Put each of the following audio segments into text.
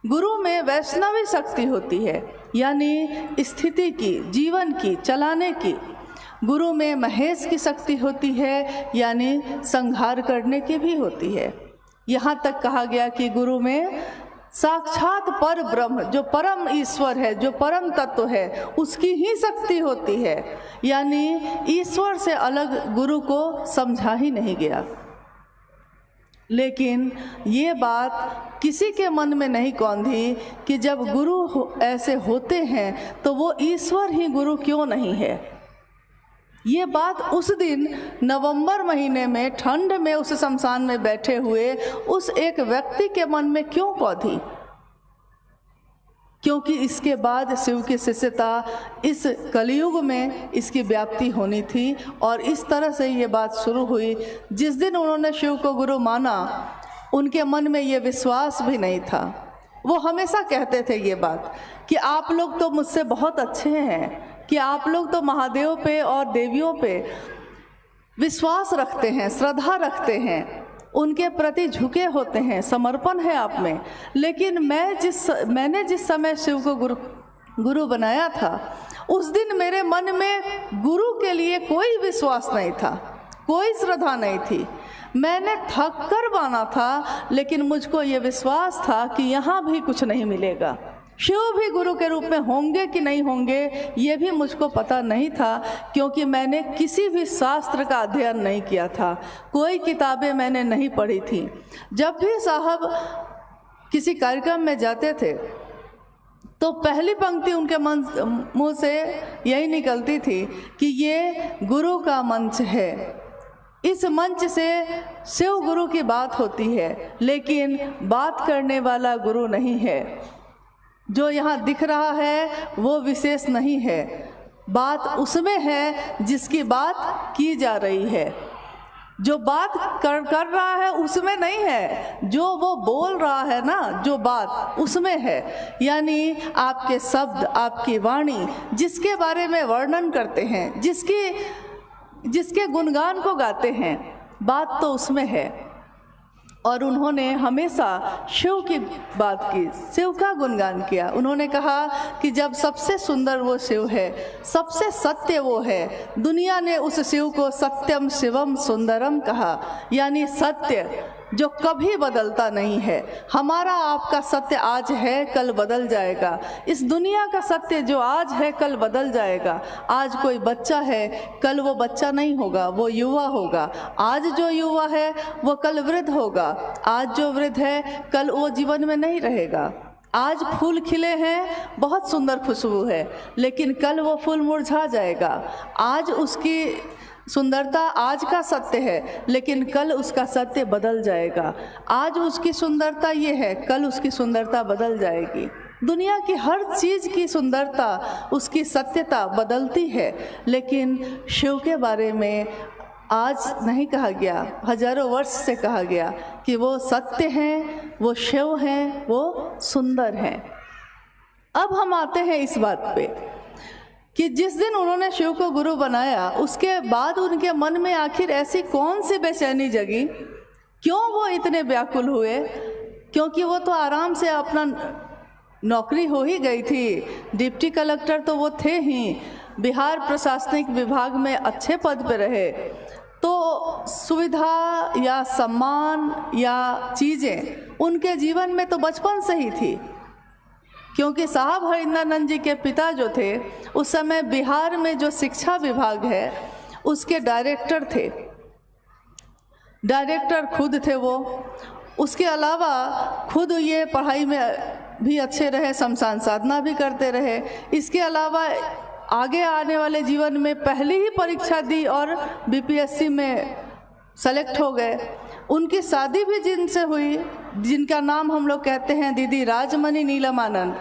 गुरु में वैष्णवी शक्ति होती है, यानी स्थिति की, जीवन की, चलाने की। गुरु में महेश की शक्ति होती है, यानी संहार करने की भी होती है। यहाँ तक कहा गया कि गुरु में साक्षात पर ब्रह्म, जो परम ईश्वर है, जो परम तत्व है, उसकी ही शक्ति होती है, यानी ईश्वर से अलग गुरु को समझा ही नहीं गया। लेकिन ये बात किसी के मन में नहीं कौंधी कि जब गुरु ऐसे होते हैं तो वो ईश्वर ही गुरु क्यों नहीं है। ये बात उस दिन नवंबर महीने में ठंड में उस शमशान में बैठे हुए उस एक व्यक्ति के मन में क्यों कौंधी? क्योंकि इसके बाद शिव की शिष्यता इस कलयुग में इसकी व्याप्ति होनी थी और इस तरह से ये बात शुरू हुई। जिस दिन उन्होंने शिव को गुरु माना, उनके मन में ये विश्वास भी नहीं था। वो हमेशा कहते थे ये बात कि आप लोग तो मुझसे बहुत अच्छे हैं, कि आप लोग तो महादेव पे और देवियों पे विश्वास रखते हैं, श्रद्धा रखते हैं, उनके प्रति झुके होते हैं, समर्पण है आप में। लेकिन मैंने जिस समय शिव को गुरु बनाया था, उस दिन मेरे मन में गुरु के लिए कोई विश्वास नहीं था, कोई श्रद्धा नहीं थी। मैंने थक कर माना था, लेकिन मुझको ये विश्वास था कि यहाँ भी कुछ नहीं मिलेगा। शिव भी गुरु के रूप में होंगे कि नहीं होंगे, ये भी मुझको पता नहीं था, क्योंकि मैंने किसी भी शास्त्र का अध्ययन नहीं किया था, कोई किताबें मैंने नहीं पढ़ी थी। जब भी साहब किसी कार्यक्रम में जाते थे तो पहली पंक्ति उनके मुंह से यही निकलती थी कि ये गुरु का मंच है, इस मंच से शिव गुरु की बात होती है, लेकिन बात करने वाला गुरु नहीं है। जो यहाँ दिख रहा है वो विशेष नहीं है, बात उसमें है जिसकी बात की जा रही है। जो बात कर रहा है उसमें नहीं है, जो वो बोल रहा है ना, जो बात उसमें है। यानी आपके शब्द, आपकी वाणी जिसके बारे में वर्णन करते हैं, जिसके गुणगान को गाते हैं, बात तो उसमें है। और उन्होंने हमेशा शिव की बात की, शिव का गुणगान किया। उन्होंने कहा कि जब सबसे सुंदर वो शिव है, सबसे सत्य वो है, दुनिया ने उस शिव को सत्यम शिवम सुंदरम कहा, यानी सत्य जो कभी बदलता नहीं है। हमारा आपका सत्य आज है, कल बदल जाएगा। इस दुनिया का सत्य जो आज है कल बदल जाएगा। आज कोई बच्चा है, कल वो बच्चा नहीं होगा, वो युवा होगा। आज जो युवा है वो कल वृद्ध होगा, आज जो वृद्ध है कल वो जीवन में नहीं रहेगा। आज फूल खिले हैं, बहुत सुंदर खुशबू है, लेकिन कल वो फूल मुरझा जाएगा। आज उसकी सुंदरता आज का सत्य है, लेकिन कल उसका सत्य बदल जाएगा। आज उसकी सुंदरता ये है, कल उसकी सुंदरता बदल जाएगी। दुनिया की हर चीज़ की सुंदरता, उसकी सत्यता बदलती है, लेकिन शिव के बारे में आज नहीं कहा गया, हजारों वर्ष से कहा गया कि वो सत्य हैं, वो शिव हैं, वो सुंदर हैं। अब हम आते हैं इस बात पे कि जिस दिन उन्होंने शिव को गुरु बनाया, उसके बाद उनके मन में आखिर ऐसी कौन सी बेचैनी जगी, क्यों वो इतने व्याकुल हुए? क्योंकि वो तो आराम से अपना नौकरी हो ही गई थी, डिप्टी कलेक्टर तो वो थे ही, बिहार प्रशासनिक विभाग में अच्छे पद पे रहे, तो सुविधा या सम्मान या चीज़ें उनके जीवन में तो बचपन से ही थी। क्योंकि साहब हरिंद्रानंद जी के पिता जो थे, उस समय बिहार में जो शिक्षा विभाग है उसके डायरेक्टर थे, डायरेक्टर खुद थे वो। उसके अलावा खुद ये पढ़ाई में भी अच्छे रहे, शमशान साधना भी करते रहे। इसके अलावा आगे आने वाले जीवन में पहली ही परीक्षा दी और बीपीएससी में सेलेक्ट हो गए। उनकी शादी भी जिनसे हुई, जिनका नाम हम लोग कहते हैं दीदी राजमणि नीलम आनंद,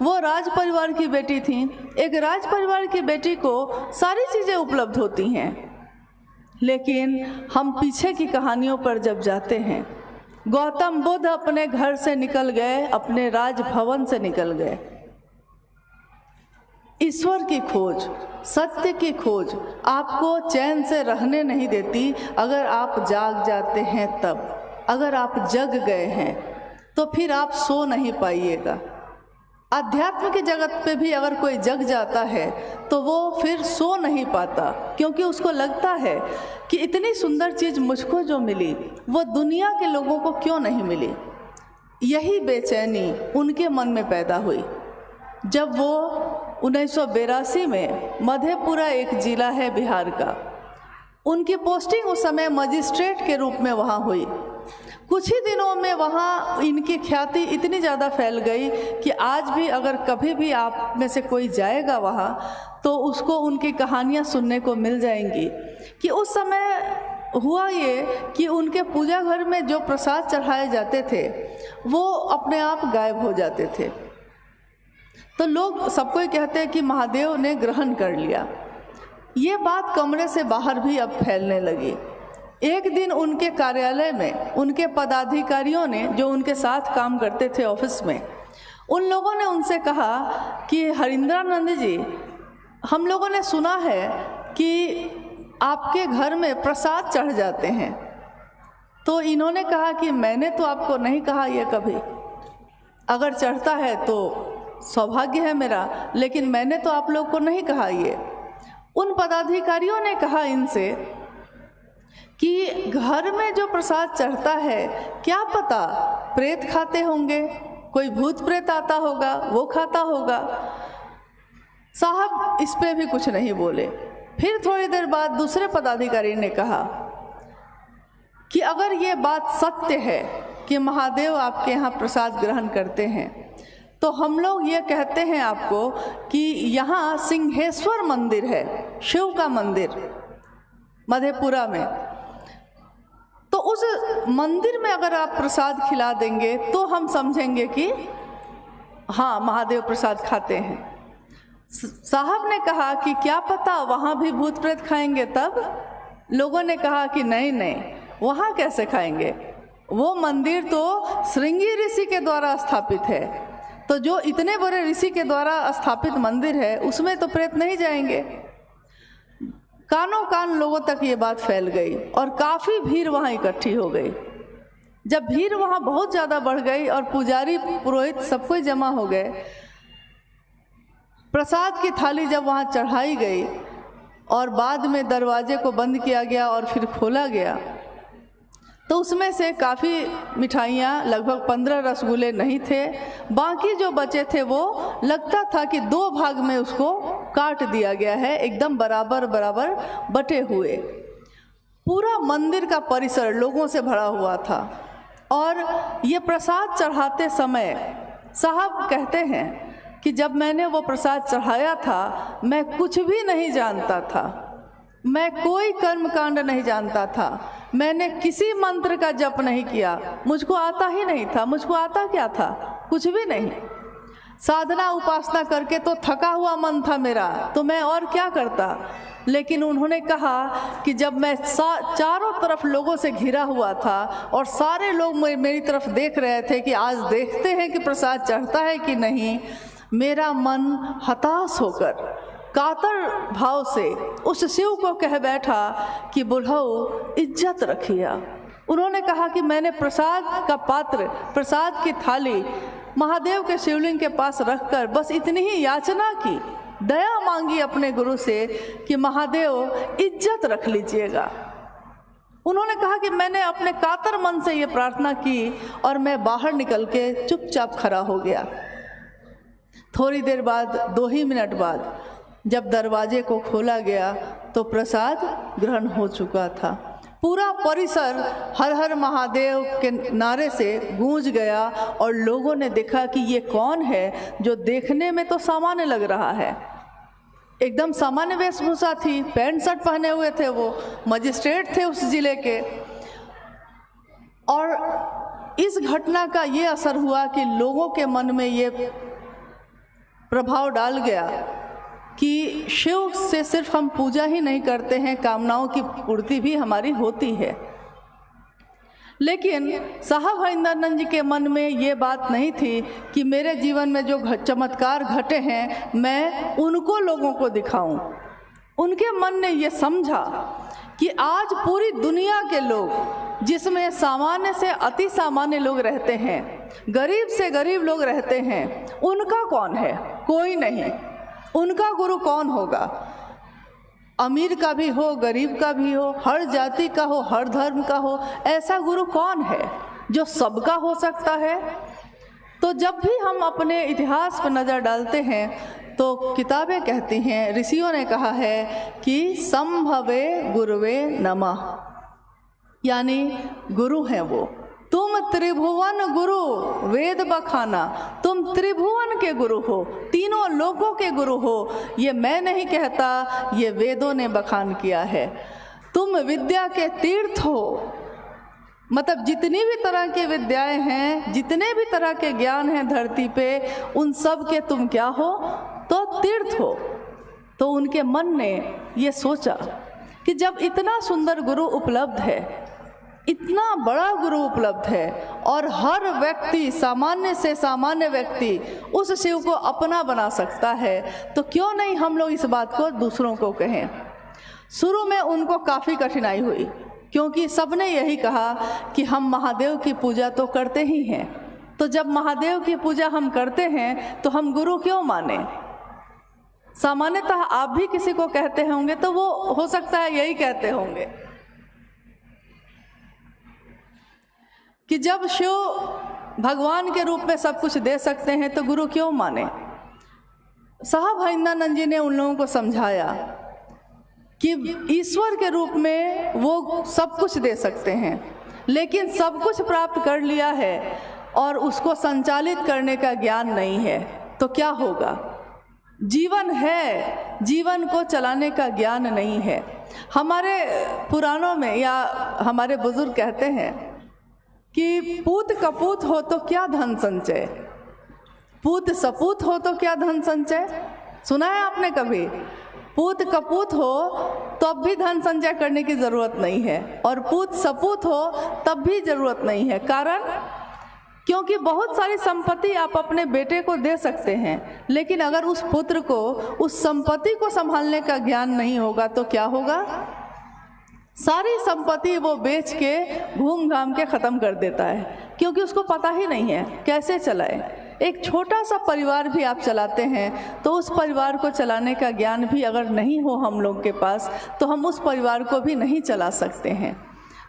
वो राज परिवार की बेटी थी। एक राज परिवार की बेटी को सारी चीज़ें उपलब्ध होती हैं, लेकिन हम पीछे की कहानियों पर जब जाते हैं, गौतम बुद्ध अपने घर से निकल गए, अपने राजभवन से निकल गए। ईश्वर की खोज, सत्य की खोज आपको चैन से रहने नहीं देती। अगर आप जाग जाते हैं तब, अगर आप जग गए हैं, तो फिर आप सो नहीं पाइएगा। आध्यात्म की जगत पे भी अगर कोई जग जाता है तो वो फिर सो नहीं पाता, क्योंकि उसको लगता है कि इतनी सुंदर चीज़ मुझको जो मिली वो दुनिया के लोगों को क्यों नहीं मिली। यही बेचैनी उनके मन में पैदा हुई जब वो 1982 में मधेपुरा, एक जिला है बिहार का, उनकी पोस्टिंग उस समय मजिस्ट्रेट के रूप में वहाँ हुई। कुछ ही दिनों में वहाँ इनकी ख्याति इतनी ज़्यादा फैल गई कि आज भी अगर कभी भी आप में से कोई जाएगा वहाँ तो उसको उनकी कहानियाँ सुनने को मिल जाएंगी कि उस समय हुआ ये कि उनके पूजा घर में जो प्रसाद चढ़ाए जाते थे वो अपने आप गायब हो जाते थे। तो लोग सबको ही कहते हैं कि महादेव ने ग्रहण कर लिया। ये बात कमरे से बाहर भी अब फैलने लगी। एक दिन उनके कार्यालय में उनके पदाधिकारियों ने, जो उनके साथ काम करते थे ऑफिस में, उन लोगों ने उनसे कहा कि हरिंद्रानंद जी, हम लोगों ने सुना है कि आपके घर में प्रसाद चढ़ जाते हैं। तो इन्होंने कहा कि मैंने तो आपको नहीं कहा ये कभी, अगर चढ़ता है तो सौभाग्य है मेरा, लेकिन मैंने तो आप लोग को नहीं कहा ये। उन पदाधिकारियों ने कहा इनसे कि घर में जो प्रसाद चढ़ता है क्या पता प्रेत खाते होंगे, कोई भूत प्रेत आता होगा वो खाता होगा। साहब इस पे भी कुछ नहीं बोले। फिर थोड़ी देर बाद दूसरे पदाधिकारी ने कहा कि अगर ये बात सत्य है कि महादेव आपके यहाँ प्रसाद ग्रहण करते हैं तो हम लोग ये कहते हैं आपको कि यहाँ सिंहेश्वर मंदिर है, शिव का मंदिर मधेपुरा में, तो उस मंदिर में अगर आप प्रसाद खिला देंगे तो हम समझेंगे कि हाँ महादेव प्रसाद खाते हैं। साहब ने कहा कि क्या पता वहाँ भी भूत प्रेत खाएंगे। तब लोगों ने कहा कि नहीं नहीं, वहाँ कैसे खाएंगे, वो मंदिर तो श्रृंगी ऋषि के द्वारा स्थापित है, तो जो इतने बड़े ऋषि के द्वारा स्थापित मंदिर है उसमें तो प्रेत नहीं जाएंगे। कानों कान लोगों तक ये बात फैल गई और काफ़ी भीड़ वहाँ इकट्ठी हो गई। जब भीड़ वहाँ बहुत ज़्यादा बढ़ गई और पुजारी पुरोहित सब कोई जमा हो गए, प्रसाद की थाली जब वहाँ चढ़ाई गई और बाद में दरवाजे को बंद किया गया और फिर खोला गया तो उसमें से काफ़ी मिठाइयाँ, लगभग 15 रसगुल्ले नहीं थे, बाकी जो बचे थे वो लगता था कि 2 भाग में उसको काट दिया गया है, एकदम बराबर बराबर बटे हुए। पूरा मंदिर का परिसर लोगों से भरा हुआ था। और ये प्रसाद चढ़ाते समय साहब कहते हैं कि जब मैंने वो प्रसाद चढ़ाया था मैं कुछ भी नहीं जानता था, मैं कोई कर्मकांड नहीं जानता था, मैंने किसी मंत्र का जप नहीं किया, मुझको आता ही नहीं था। मुझको आता क्या था, कुछ भी नहीं। साधना उपासना करके तो थका हुआ मन था मेरा, तो मैं और क्या करता। लेकिन उन्होंने कहा कि जब मैं चारों तरफ लोगों से घिरा हुआ था और सारे लोग मेरी तरफ देख रहे थे कि आज देखते हैं कि प्रसाद चढ़ता है कि नहीं, मेरा मन हताश होकर कातर भाव से उस शिव को कह बैठा कि बुढ़ऊ इज्जत रखिए। उन्होंने कहा कि मैंने प्रसाद का पात्र, प्रसाद की थाली महादेव के शिवलिंग के पास रखकर बस इतनी ही याचना की, दया मांगी अपने गुरु से कि महादेव इज्जत रख लीजिएगा। उन्होंने कहा कि मैंने अपने कातर मन से ये प्रार्थना की और मैं बाहर निकल के चुपचाप खड़ा हो गया। थोड़ी देर बाद, 2 ही मिनट बाद जब दरवाजे को खोला गया तो प्रसाद ग्रहण हो चुका था। पूरा परिसर हर हर महादेव के नारे से गूंज गया और लोगों ने देखा कि ये कौन है जो देखने में तो सामान्य लग रहा है, एकदम सामान्य वेशभूषा थी, पैंट शर्ट पहने हुए थे, वो मजिस्ट्रेट थे उस जिले के। और इस घटना का ये असर हुआ कि लोगों के मन में ये प्रभाव डाल गया कि शिव से सिर्फ हम पूजा ही नहीं करते हैं, कामनाओं की पूर्ति भी हमारी होती है। लेकिन साहब हरिंद्रानंद जी के मन में ये बात नहीं थी कि मेरे जीवन में जो चमत्कार घटे हैं मैं उनको लोगों को दिखाऊं। उनके मन ने ये समझा कि आज पूरी दुनिया के लोग, जिसमें सामान्य से अति सामान्य लोग रहते हैं, गरीब से गरीब लोग रहते हैं, उनका कौन है? कोई नहीं। उनका गुरु कौन होगा? अमीर का भी हो, गरीब का भी हो, हर जाति का हो, हर धर्म का हो, ऐसा गुरु कौन है जो सबका हो सकता है? तो जब भी हम अपने इतिहास पर नज़र डालते हैं तो किताबें कहती हैं, ऋषियों ने कहा है कि संभवे गुरुवे नमः, यानी गुरु हैं वो। तुम त्रिभुवन गुरु वेद बखाना, तुम त्रिभुवन के गुरु हो, तीनों लोगों के गुरु हो। ये मैं नहीं कहता, ये वेदों ने बखान किया है। तुम विद्या के तीर्थ हो, मतलब जितनी भी तरह के विद्याएं हैं, जितने भी तरह के ज्ञान हैं धरती पे, उन सब के तुम क्या हो? तो तीर्थ हो। तो उनके मन ने ये सोचा कि जब इतना सुंदर गुरु उपलब्ध है, इतना बड़ा गुरु उपलब्ध है, और हर व्यक्ति, सामान्य से सामान्य व्यक्ति उस शिव को अपना बना सकता है, तो क्यों नहीं हम लोग इस बात को दूसरों को कहें। शुरू में उनको काफ़ी कठिनाई हुई, क्योंकि सबने यही कहा कि हम महादेव की पूजा तो करते ही हैं, तो जब महादेव की पूजा हम करते हैं तो हम गुरु क्यों माने। सामान्यतः आप भी किसी को कहते होंगे तो वो हो सकता है यही कहते होंगे कि जब शिव भगवान के रूप में सब कुछ दे सकते हैं तो गुरु क्यों माने। साहब हरिंद्रानंद जी ने उन लोगों को समझाया कि ईश्वर के रूप में वो सब कुछ दे सकते हैं, लेकिन सब कुछ प्राप्त कर लिया है और उसको संचालित करने का ज्ञान नहीं है, तो क्या होगा। जीवन है, जीवन को चलाने का ज्ञान नहीं है। हमारे पुराणों में या हमारे बुजुर्ग कहते हैं कि पूत कपूत हो तो क्या धन संचय, पूत सपूत हो तो क्या धन संचय। सुना है आपने कभी? पूत कपूत हो तब भी धन संचय करने की ज़रूरत नहीं है, और पूत सपूत हो तब भी ज़रूरत नहीं है। कारण, क्योंकि बहुत सारी संपत्ति आप अपने बेटे को दे सकते हैं, लेकिन अगर उस पुत्र को उस संपत्ति को संभालने का ज्ञान नहीं होगा तो क्या होगा। सारी संपत्ति वो बेच के घूम घाम के ख़त्म कर देता है, क्योंकि उसको पता ही नहीं है कैसे चलाए। एक छोटा सा परिवार भी आप चलाते हैं तो उस परिवार को चलाने का ज्ञान भी अगर नहीं हो हम लोग के पास, तो हम उस परिवार को भी नहीं चला सकते हैं।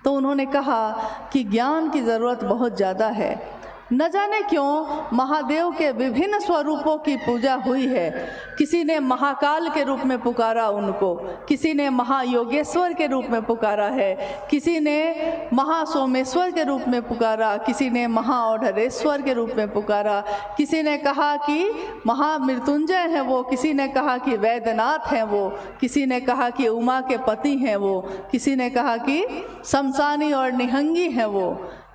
तो उन्होंने कहा कि ज्ञान की ज़रूरत बहुत ज़्यादा है। न जाने क्यों महादेव के विभिन्न स्वरूपों की पूजा हुई है। किसी ने महाकाल के रूप में पुकारा उनको, किसी ने महायोगेश्वर के रूप में पुकारा है, किसी ने महासोमेश्वर के रूप में पुकारा, किसी ने महाओढ़रेश्वर के रूप में पुकारा, किसी ने कहा कि महामृत्युंजय हैं वो, किसी ने कहा कि वैद्यनाथ हैं वो, किसी ने कहा कि उमा के पति हैं वो, किसी ने कहा कि शमशानी और निहंगी हैं वो,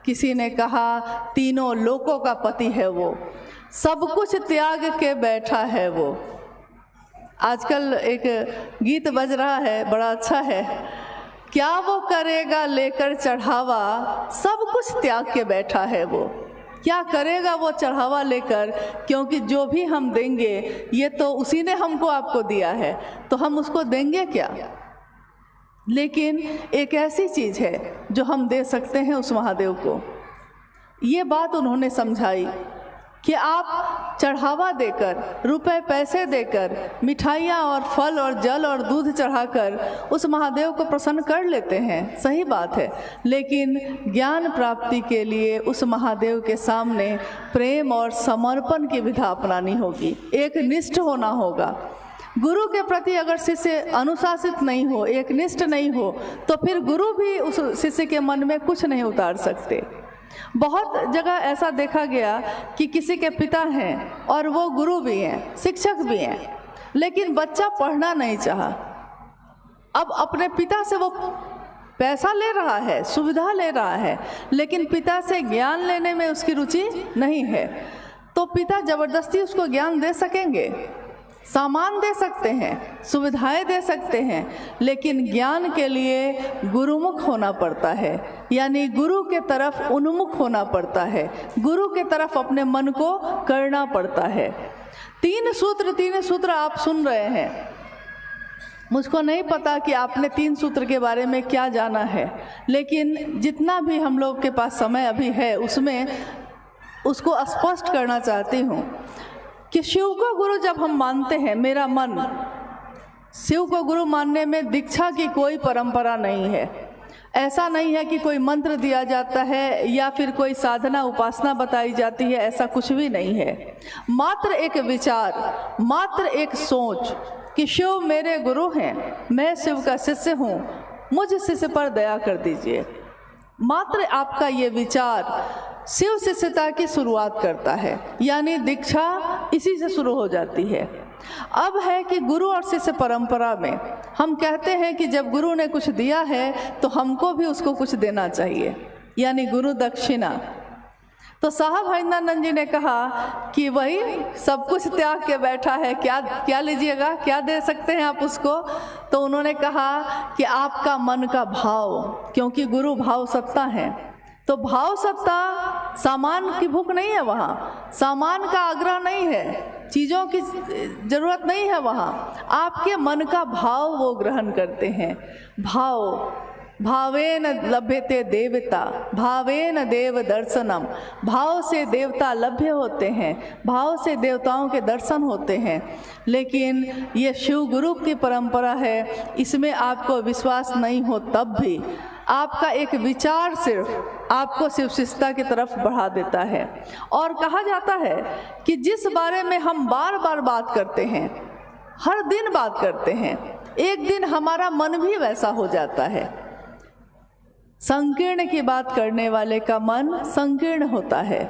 किसी ने कहा तीनों लोकों का पति है वो, सब कुछ त्याग के बैठा है वो। आजकल एक गीत बज रहा है, बड़ा अच्छा है, क्या वो करेगा लेकर चढ़ावा, सब कुछ त्याग के बैठा है वो। क्या करेगा वो चढ़ावा लेकर, क्योंकि जो भी हम देंगे ये तो उसी ने हमको आपको दिया है, तो हम उसको देंगे क्या। लेकिन एक ऐसी चीज़ है जो हम दे सकते हैं उस महादेव को। ये बात उन्होंने समझाई कि आप चढ़ावा देकर, रुपए पैसे देकर, मिठाइयाँ और फल और जल और दूध चढ़ाकर उस महादेव को प्रसन्न कर लेते हैं, सही बात है, लेकिन ज्ञान प्राप्ति के लिए उस महादेव के सामने प्रेम और समर्पण की विधा अपनानी होगी, एक निष्ठ होना होगा। गुरु के प्रति अगर शिष्य अनुशासित नहीं हो, एक निष्ठ नहीं हो, तो फिर गुरु भी उस शिष्य के मन में कुछ नहीं उतार सकते। बहुत जगह ऐसा देखा गया कि किसी के पिता हैं और वो गुरु भी हैं, शिक्षक भी हैं, लेकिन बच्चा पढ़ना नहीं चाहा। अब अपने पिता से वो पैसा ले रहा है, सुविधा ले रहा है, लेकिन पिता से ज्ञान लेने में उसकी रुचि नहीं है, तो पिता जबरदस्ती उसको ज्ञान दे सकेंगे। सामान दे सकते हैं, सुविधाएं दे सकते हैं, लेकिन ज्ञान के लिए गुरुमुख होना पड़ता है, यानी गुरु के तरफ उन्मुख होना पड़ता है, गुरु के तरफ अपने मन को करना पड़ता है। तीन सूत्र आप सुन रहे हैं। मुझको नहीं पता कि आपने 3 सूत्र के बारे में क्या जाना है, लेकिन जितना भी हम लोग के पास समय अभी है उसमें उसको स्पष्ट करना चाहती हूँ कि शिव को गुरु जब हम मानते हैं, मेरा मन शिव को गुरु मानने में दीक्षा की कोई परंपरा नहीं है। ऐसा नहीं है कि कोई मंत्र दिया जाता है या फिर कोई साधना उपासना बताई जाती है, ऐसा कुछ भी नहीं है। मात्र एक विचार, मात्र एक सोच कि शिव मेरे गुरु हैं, मैं शिव का शिष्य हूँ, मुझ शिष्य पर दया कर दीजिए। मात्र आपका ये विचार शिव शिष्यता की शुरुआत करता है, यानी दीक्षा इसी से शुरू हो जाती है। अब है कि गुरु और शिष्य परंपरा में हम कहते हैं कि जब गुरु ने कुछ दिया है तो हमको भी उसको कुछ देना चाहिए, यानी गुरु दक्षिणा। तो साहब हरिंदरानंद जी ने कहा कि वही सब कुछ त्याग के बैठा है, क्या लीजिएगा, क्या दे सकते हैं आप उसको। तो उन्होंने कहा कि आपका मन का भाव, क्योंकि गुरु भाव सत्ता है। तो भाव सत्ता, सामान की भूख नहीं है वहाँ, सामान का आग्रह नहीं है, चीज़ों की ज़रूरत नहीं है वहाँ, आपके मन का भाव वो ग्रहण करते हैं। भाव, भावेन लभ्यते देवता, भावेन देव दर्शनम। भाव से देवता लभ्य होते हैं, भाव से देवताओं के दर्शन होते हैं। लेकिन ये शिव गुरु की परंपरा है, इसमें आपको विश्वास नहीं हो तब भी आपका एक विचार सिर्फ आपको शिव शिष्यता की तरफ बढ़ा देता है। और कहा जाता है कि जिस बारे में हम बार बार बात करते हैं, हर दिन बात करते हैं, एक दिन हमारा मन भी वैसा हो जाता है। संकीर्ण की बात करने वाले का मन संकीर्ण होता है।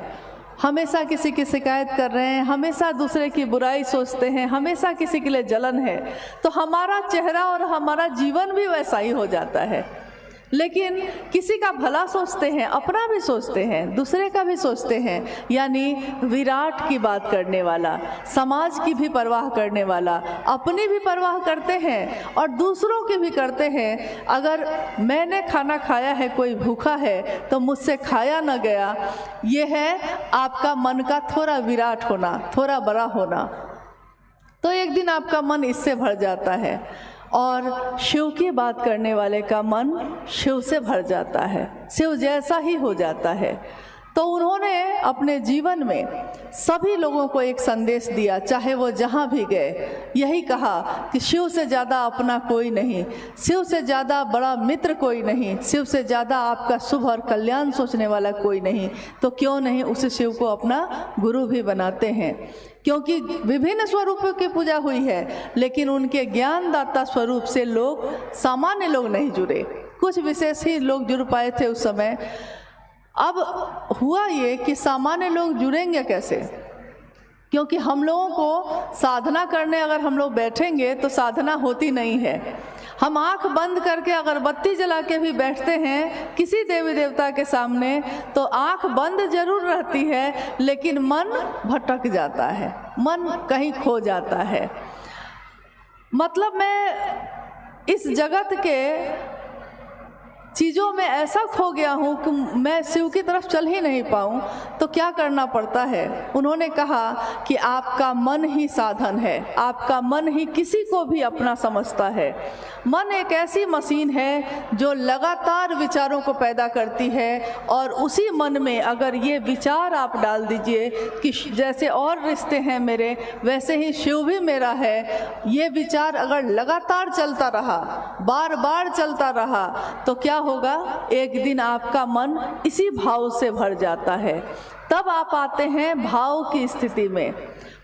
हमेशा किसी की शिकायत कर रहे हैं, हमेशा दूसरे की बुराई सोचते हैं, हमेशा किसी के लिए जलन है, तो हमारा चेहरा और हमारा जीवन भी वैसा ही हो जाता है। लेकिन किसी का भला सोचते हैं, अपना भी सोचते हैं, दूसरे का भी सोचते हैं, यानी विराट की बात करने वाला, समाज की भी परवाह करने वाला, अपनी भी परवाह करते हैं और दूसरों की भी करते हैं। अगर मैंने खाना खाया है, कोई भूखा है, तो मुझसे खाया न गया, ये है आपका मन का थोड़ा विराट होना, थोड़ा बड़ा होना। तो एक दिन आपका मन इससे भर जाता है और शिव की बात करने वाले का मन शिव से भर जाता है, शिव जैसा ही हो जाता है। तो उन्होंने अपने जीवन में सभी लोगों को एक संदेश दिया, चाहे वो जहाँ भी गए, यही कहा कि शिव से ज़्यादा अपना कोई नहीं, शिव से ज़्यादा बड़ा मित्र कोई नहीं, शिव से ज़्यादा आपका शुभ और कल्याण सोचने वाला कोई नहीं। तो क्यों नहीं उस शिव को अपना गुरु भी बनाते हैं, क्योंकि विभिन्न स्वरूपों की पूजा हुई है, लेकिन उनके ज्ञानदाता स्वरूप से लोग, सामान्य लोग नहीं जुड़े, कुछ विशेष ही लोग जुड़ पाए थे उस समय। अब हुआ ये कि सामान्य लोग जुड़ेंगे कैसे, क्योंकि हम लोगों को साधना करने अगर हम लोग बैठेंगे तो साधना होती नहीं है। हम आंख बंद करके अगरबत्ती जला के भी बैठते हैं किसी देवी देवता के सामने, तो आंख बंद जरूर रहती है, लेकिन मन भटक जाता है, मन कहीं खो जाता है। मतलब मैं इस जगत के चीज़ों में ऐसा खो गया हूँ कि मैं शिव की तरफ चल ही नहीं पाऊँ। तो क्या करना पड़ता है? उन्होंने कहा कि आपका मन ही साधन है, आपका मन ही किसी को भी अपना समझता है। मन एक ऐसी मशीन है जो लगातार विचारों को पैदा करती है, और उसी मन में अगर ये विचार आप डाल दीजिए कि जैसे और रिश्ते हैं मेरे, वैसे ही शिव भी मेरा है, ये विचार अगर लगातार चलता रहा, बार बार चलता रहा, तो क्या होगा? एक दिन आपका मन इसी भाव से भर जाता है। तब आप आते हैं भाव की स्थिति में।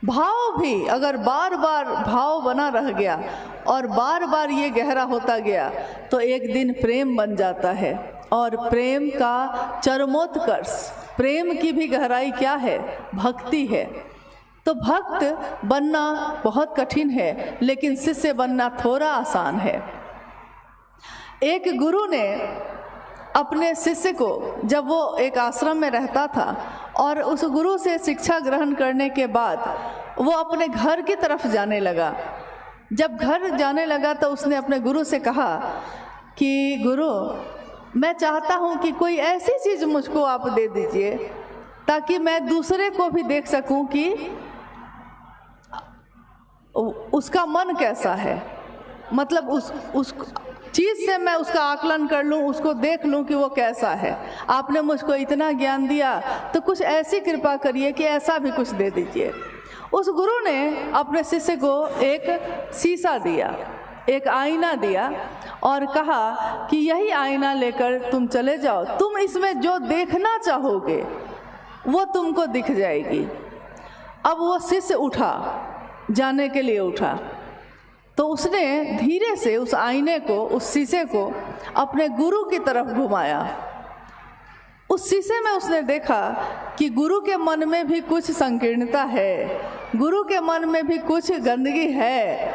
भाव भी अगर बार बार भाव बना रह गया और बार बार ये गहरा होता गया, तो एक दिन प्रेम बन जाता है। और प्रेम का चरमोत्कर्ष, प्रेम की भी गहराई क्या है? भक्ति है। तो भक्त बनना बहुत कठिन है, लेकिन शिष्य बनना थोड़ा आसान है। एक गुरु ने अपने शिष्य को, जब वो एक आश्रम में रहता था और उस गुरु से शिक्षा ग्रहण करने के बाद वो अपने घर की तरफ जाने लगा। जब घर जाने लगा तो उसने अपने गुरु से कहा कि गुरु, मैं चाहता हूँ कि कोई ऐसी चीज़ मुझको आप दे दीजिए ताकि मैं दूसरे को भी देख सकूँ कि उसका मन कैसा है। मतलब उस चीज़ से मैं उसका आकलन कर लूँ, उसको देख लूँ कि वो कैसा है। आपने मुझको इतना ज्ञान दिया तो कुछ ऐसी कृपा करिए कि ऐसा भी कुछ दे दीजिए। उस गुरु ने अपने शिष्य को एक शीशा दिया, एक आईना दिया और कहा कि यही आईना लेकर तुम चले जाओ, तुम इसमें जो देखना चाहोगे वो तुमको दिख जाएगी। अब वो शिष्य उठा, जाने के लिए उठा, तो उसने धीरे से उस आईने को, उस शीशे को अपने गुरु की तरफ घुमाया। उस शीशे में उसने देखा कि गुरु के मन में भी कुछ संकीर्णता है, गुरु के मन में भी कुछ गंदगी है।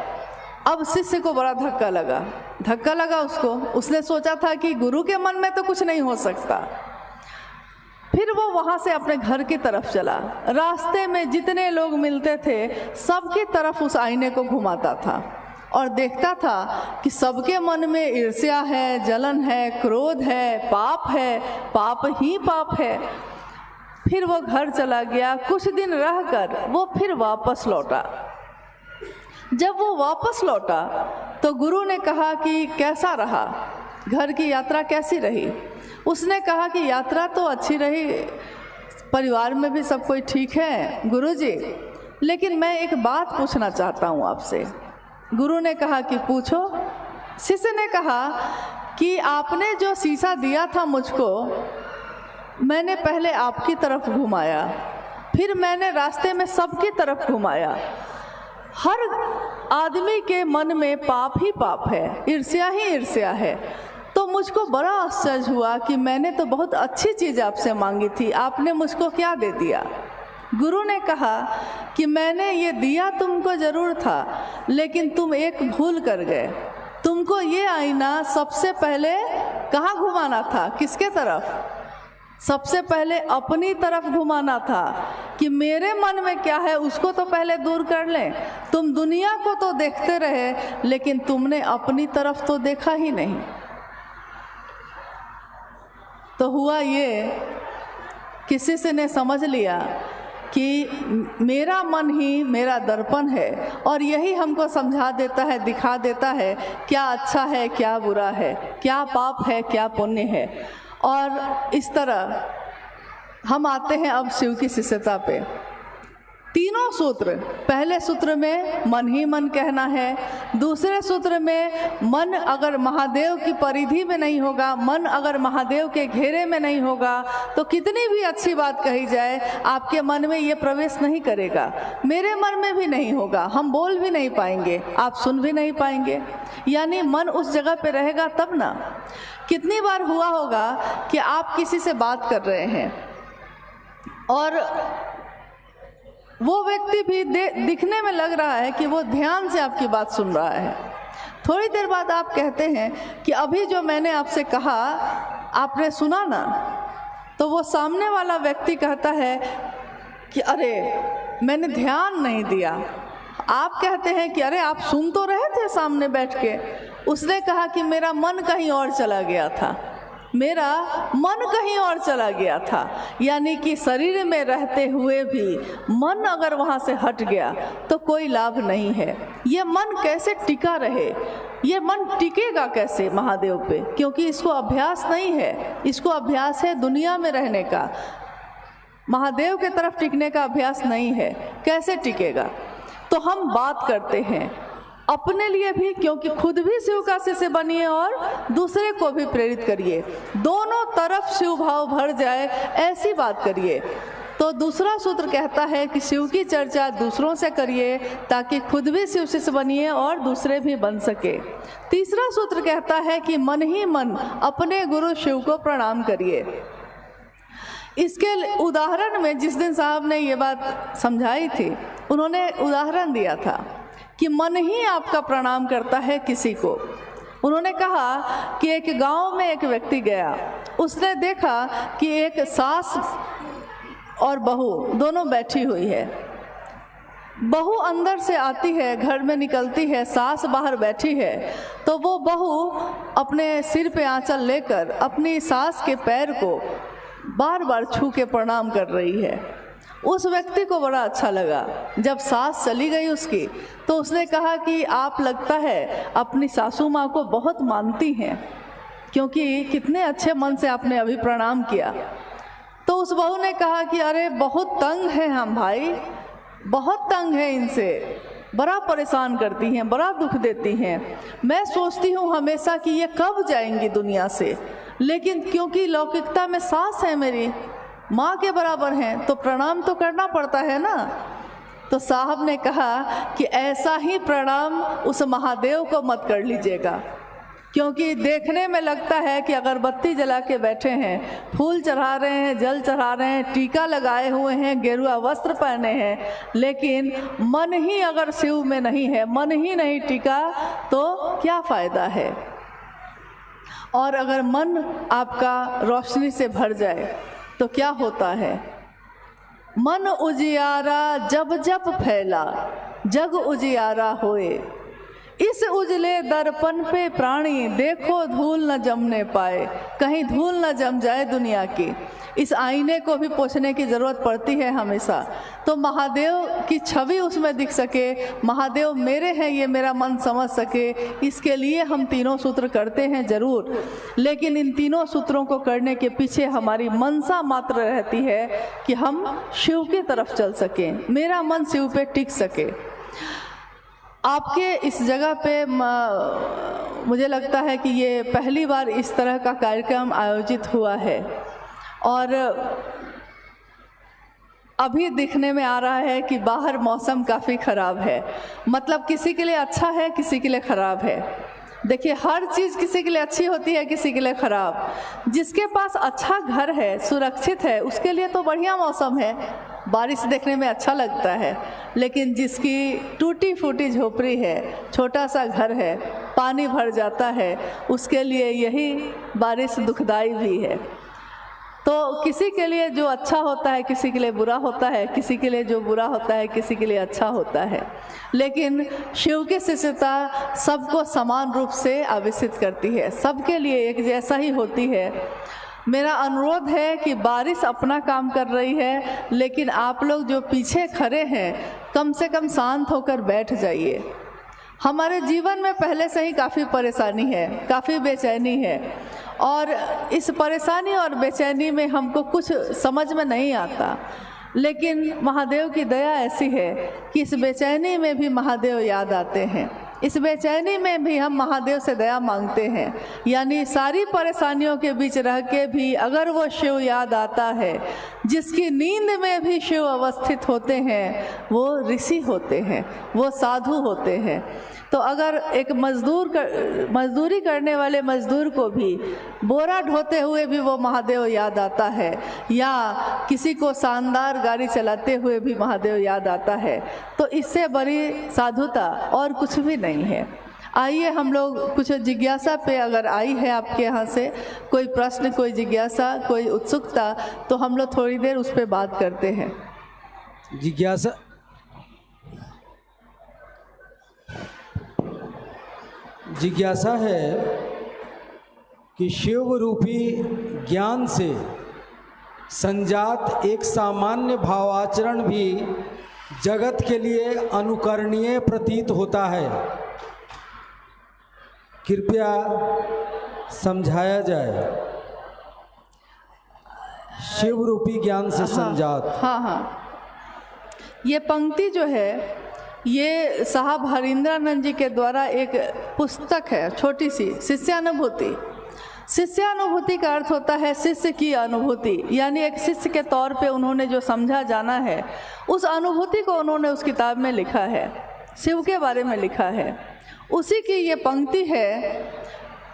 अब शिष्य को बड़ा धक्का लगा उसको। उसने सोचा था कि गुरु के मन में तो कुछ नहीं हो सकता। फिर वो वहाँ से अपने घर की तरफ चला। रास्ते में जितने लोग मिलते थे सबकी तरफ उस आईने को घुमाता था और देखता था कि सबके मन में ईर्ष्या है, जलन है, क्रोध है, पाप ही पाप है। फिर वो घर चला गया। कुछ दिन रहकर वो फिर वापस लौटा। जब वो वापस लौटा तो गुरु ने कहा कि कैसा रहा, घर की यात्रा कैसी रही? उसने कहा कि यात्रा तो अच्छी रही, परिवार में भी सब कोई ठीक है गुरुजी, लेकिन मैं एक बात पूछना चाहता हूँ आपसे। गुरु ने कहा कि पूछो। शिष्य ने कहा कि आपने जो शीशा दिया था मुझको, मैंने पहले आपकी तरफ घुमाया, फिर मैंने रास्ते में सबकी तरफ घुमाया। हर आदमी के मन में पाप ही पाप है, ईर्ष्या ही ईर्ष्या है। तो मुझको बड़ा आश्चर्य हुआ कि मैंने तो बहुत अच्छी चीज़ आपसे मांगी थी, आपने मुझको क्या दे दिया? गुरु ने कहा कि मैंने ये दिया तुमको ज़रूर था, लेकिन तुम एक भूल कर गए। तुमको ये आईना सबसे पहले कहाँ घुमाना था, किसके तरफ? सबसे पहले अपनी तरफ घुमाना था कि मेरे मन में क्या है उसको तो पहले दूर कर लें। तुम दुनिया को तो देखते रहे, लेकिन तुमने अपनी तरफ तो देखा ही नहीं। तो हुआ ये कि शिष्य ने समझ लिया कि मेरा मन ही मेरा दर्पण है और यही हमको समझा देता है, दिखा देता है क्या अच्छा है, क्या बुरा है, क्या पाप है, क्या पुण्य है। और इस तरह हम आते हैं अब शिव की शिष्यता पे। तीनों सूत्र, पहले सूत्र में मन ही मन कहना है, दूसरे सूत्र में मन अगर महादेव की परिधि में नहीं होगा, मन अगर महादेव के घेरे में नहीं होगा तो कितनी भी अच्छी बात कही जाए आपके मन में ये प्रवेश नहीं करेगा, मेरे मन में भी नहीं होगा, हम बोल भी नहीं पाएंगे, आप सुन भी नहीं पाएंगे। यानी मन उस जगह पे रहेगा तब ना। कितनी बार हुआ होगा कि आप किसी से बात कर रहे हैं और वो व्यक्ति भी दिखने में लग रहा है कि वो ध्यान से आपकी बात सुन रहा है। थोड़ी देर बाद आप कहते हैं कि अभी जो मैंने आपसे कहा आपने सुना ना, तो वो सामने वाला व्यक्ति कहता है कि अरे मैंने ध्यान नहीं दिया। आप कहते हैं कि अरे आप सुन तो रहे थे सामने बैठ के। उसने कहा कि मेरा मन कहीं और चला गया था, मेरा मन कहीं और चला गया था। यानी कि शरीर में रहते हुए भी मन अगर वहाँ से हट गया तो कोई लाभ नहीं है। ये मन कैसे टिका रहे, ये मन टिकेगा कैसे महादेव पे? क्योंकि इसको अभ्यास नहीं है, इसको अभ्यास है दुनिया में रहने का, महादेव के तरफ टिकने का अभ्यास नहीं है। कैसे टिकेगा? तो हम बात करते हैं अपने लिए भी, क्योंकि खुद भी शिव का शिष्य बनिए और दूसरे को भी प्रेरित करिए, दोनों तरफ शिव भाव भर जाए ऐसी बात करिए। तो दूसरा सूत्र कहता है कि शिव की चर्चा दूसरों से करिए ताकि खुद भी शिव शिष्य बनिए और दूसरे भी बन सके। तीसरा सूत्र कहता है कि मन ही मन अपने गुरु शिव को प्रणाम करिए। इसके उदाहरण में जिस दिन साहब ने ये बात समझाई थी, उन्होंने उदाहरण दिया था कि मन ही आपका प्रणाम करता है किसी को। उन्होंने कहा कि एक गांव में एक व्यक्ति गया, उसने देखा कि एक सास और बहू दोनों बैठी हुई है। बहू अंदर से आती है, घर में निकलती है, सास बाहर बैठी है। तो वो बहू अपने सिर पे आंचल लेकर अपनी सास के पैर को बार बार छू के प्रणाम कर रही है। उस व्यक्ति को बड़ा अच्छा लगा। जब सास चली गई उसकी, तो उसने कहा कि आप लगता है अपनी सासू माँ को बहुत मानती हैं, क्योंकि कितने अच्छे मन से आपने अभी प्रणाम किया। तो उस बहू ने कहा कि अरे बहुत तंग है हम भाई, बहुत तंग है इनसे, बड़ा परेशान करती हैं, बड़ा दुख देती हैं। मैं सोचती हूँ हमेशा कि ये कब जाएंगी दुनिया से, लेकिन क्योंकि लौकिकता में सास है मेरी, माँ के बराबर हैं, तो प्रणाम तो करना पड़ता है ना। तो साहब ने कहा कि ऐसा ही प्रणाम उस महादेव को मत कर लीजिएगा, क्योंकि देखने में लगता है कि अगरबत्ती जला के बैठे हैं, फूल चढ़ा रहे हैं, जल चढ़ा रहे हैं, टीका लगाए हुए हैं, गेरुआ वस्त्र पहने हैं, लेकिन मन ही अगर शिव में नहीं है, मन ही नहीं टिका, तो क्या फ़ायदा है। और अगर मन आपका रोशनी से भर जाए तो क्या होता है। मन उजियारा जब जब फैला, जग उजियारा होए, इस उजले दर्पण पे प्राणी देखो धूल न जमने पाए, कहीं धूल न जम जाए दुनिया की। इस आईने को भी पोंछने की ज़रूरत पड़ती है हमेशा, तो महादेव की छवि उसमें दिख सके, महादेव मेरे हैं ये मेरा मन समझ सके, इसके लिए हम तीनों सूत्र करते हैं ज़रूर। लेकिन इन तीनों सूत्रों को करने के पीछे हमारी मनसा मात्र रहती है कि हम शिव की तरफ चल सकें, मेरा मन शिव पे टिक सके। आपके इस जगह पे मुझे लगता है कि ये पहली बार इस तरह का कार्यक्रम आयोजित हुआ है, और अभी दिखने में आ रहा है कि बाहर मौसम काफ़ी ख़राब है। मतलब किसी के लिए अच्छा है, किसी के लिए ख़राब है। देखिए, हर चीज़ किसी के लिए अच्छी होती है, किसी के लिए ख़राब। जिसके पास अच्छा घर है, सुरक्षित है, उसके लिए तो बढ़िया मौसम है, बारिश देखने में अच्छा लगता है। लेकिन जिसकी टूटी फूटी झोपड़ी है, छोटा सा घर है, पानी भर जाता है, उसके लिए यही बारिश दुखदाई भी है। तो किसी के लिए जो अच्छा होता है किसी के लिए बुरा होता है, किसी के लिए जो बुरा होता है किसी के लिए अच्छा होता है। लेकिन शिव की शिष्यता सबको समान रूप से आवेशित करती है, सबके लिए एक जैसा ही होती है। मेरा अनुरोध है कि बारिश अपना काम कर रही है, लेकिन आप लोग जो पीछे खड़े हैं कम से कम शांत होकर बैठ जाइए। हमारे जीवन में पहले से ही काफ़ी परेशानी है, काफ़ी बेचैनी है, और इस परेशानी और बेचैनी में हमको कुछ समझ में नहीं आता। लेकिन महादेव की दया ऐसी है कि इस बेचैनी में भी महादेव याद आते हैं, इस बेचैनी में भी हम महादेव से दया मांगते हैं। यानी सारी परेशानियों के बीच रह के भी अगर वो शिव याद आता है, जिसकी नींद में भी शिव अवस्थित होते हैं, वो ऋषि होते हैं, वो साधु होते हैं। तो अगर एक मजदूरी करने वाले मजदूर को भी बोरा ढोते हुए भी वो महादेव याद आता है, या किसी को शानदार गाड़ी चलाते हुए भी महादेव याद आता है, तो इससे बड़ी साधुता और कुछ भी नहीं है। आइए हम लोग कुछ जिज्ञासा पे, अगर आई है आपके यहाँ से कोई प्रश्न, कोई जिज्ञासा, कोई उत्सुकता, तो हम लोग थोड़ी देर उस पर बात करते हैं। जिज्ञासा है कि शिव रूपी ज्ञान से संजात एक सामान्य भावाचरण भी जगत के लिए अनुकरणीय प्रतीत होता है, कृपया समझाया जाए। शिव रूपी ज्ञान से संजात। हाँ, ये पंक्ति जो है ये साहब हरिंद्रानंद जी के द्वारा एक पुस्तक है, छोटी सी, शिष्यानुभूति। शिष्यानुभूति का अर्थ होता है शिष्य की अनुभूति, यानी एक शिष्य के तौर पे उन्होंने जो समझा जाना है उस अनुभूति को उन्होंने उस किताब में लिखा है, शिव के बारे में लिखा है। उसी की ये पंक्ति है,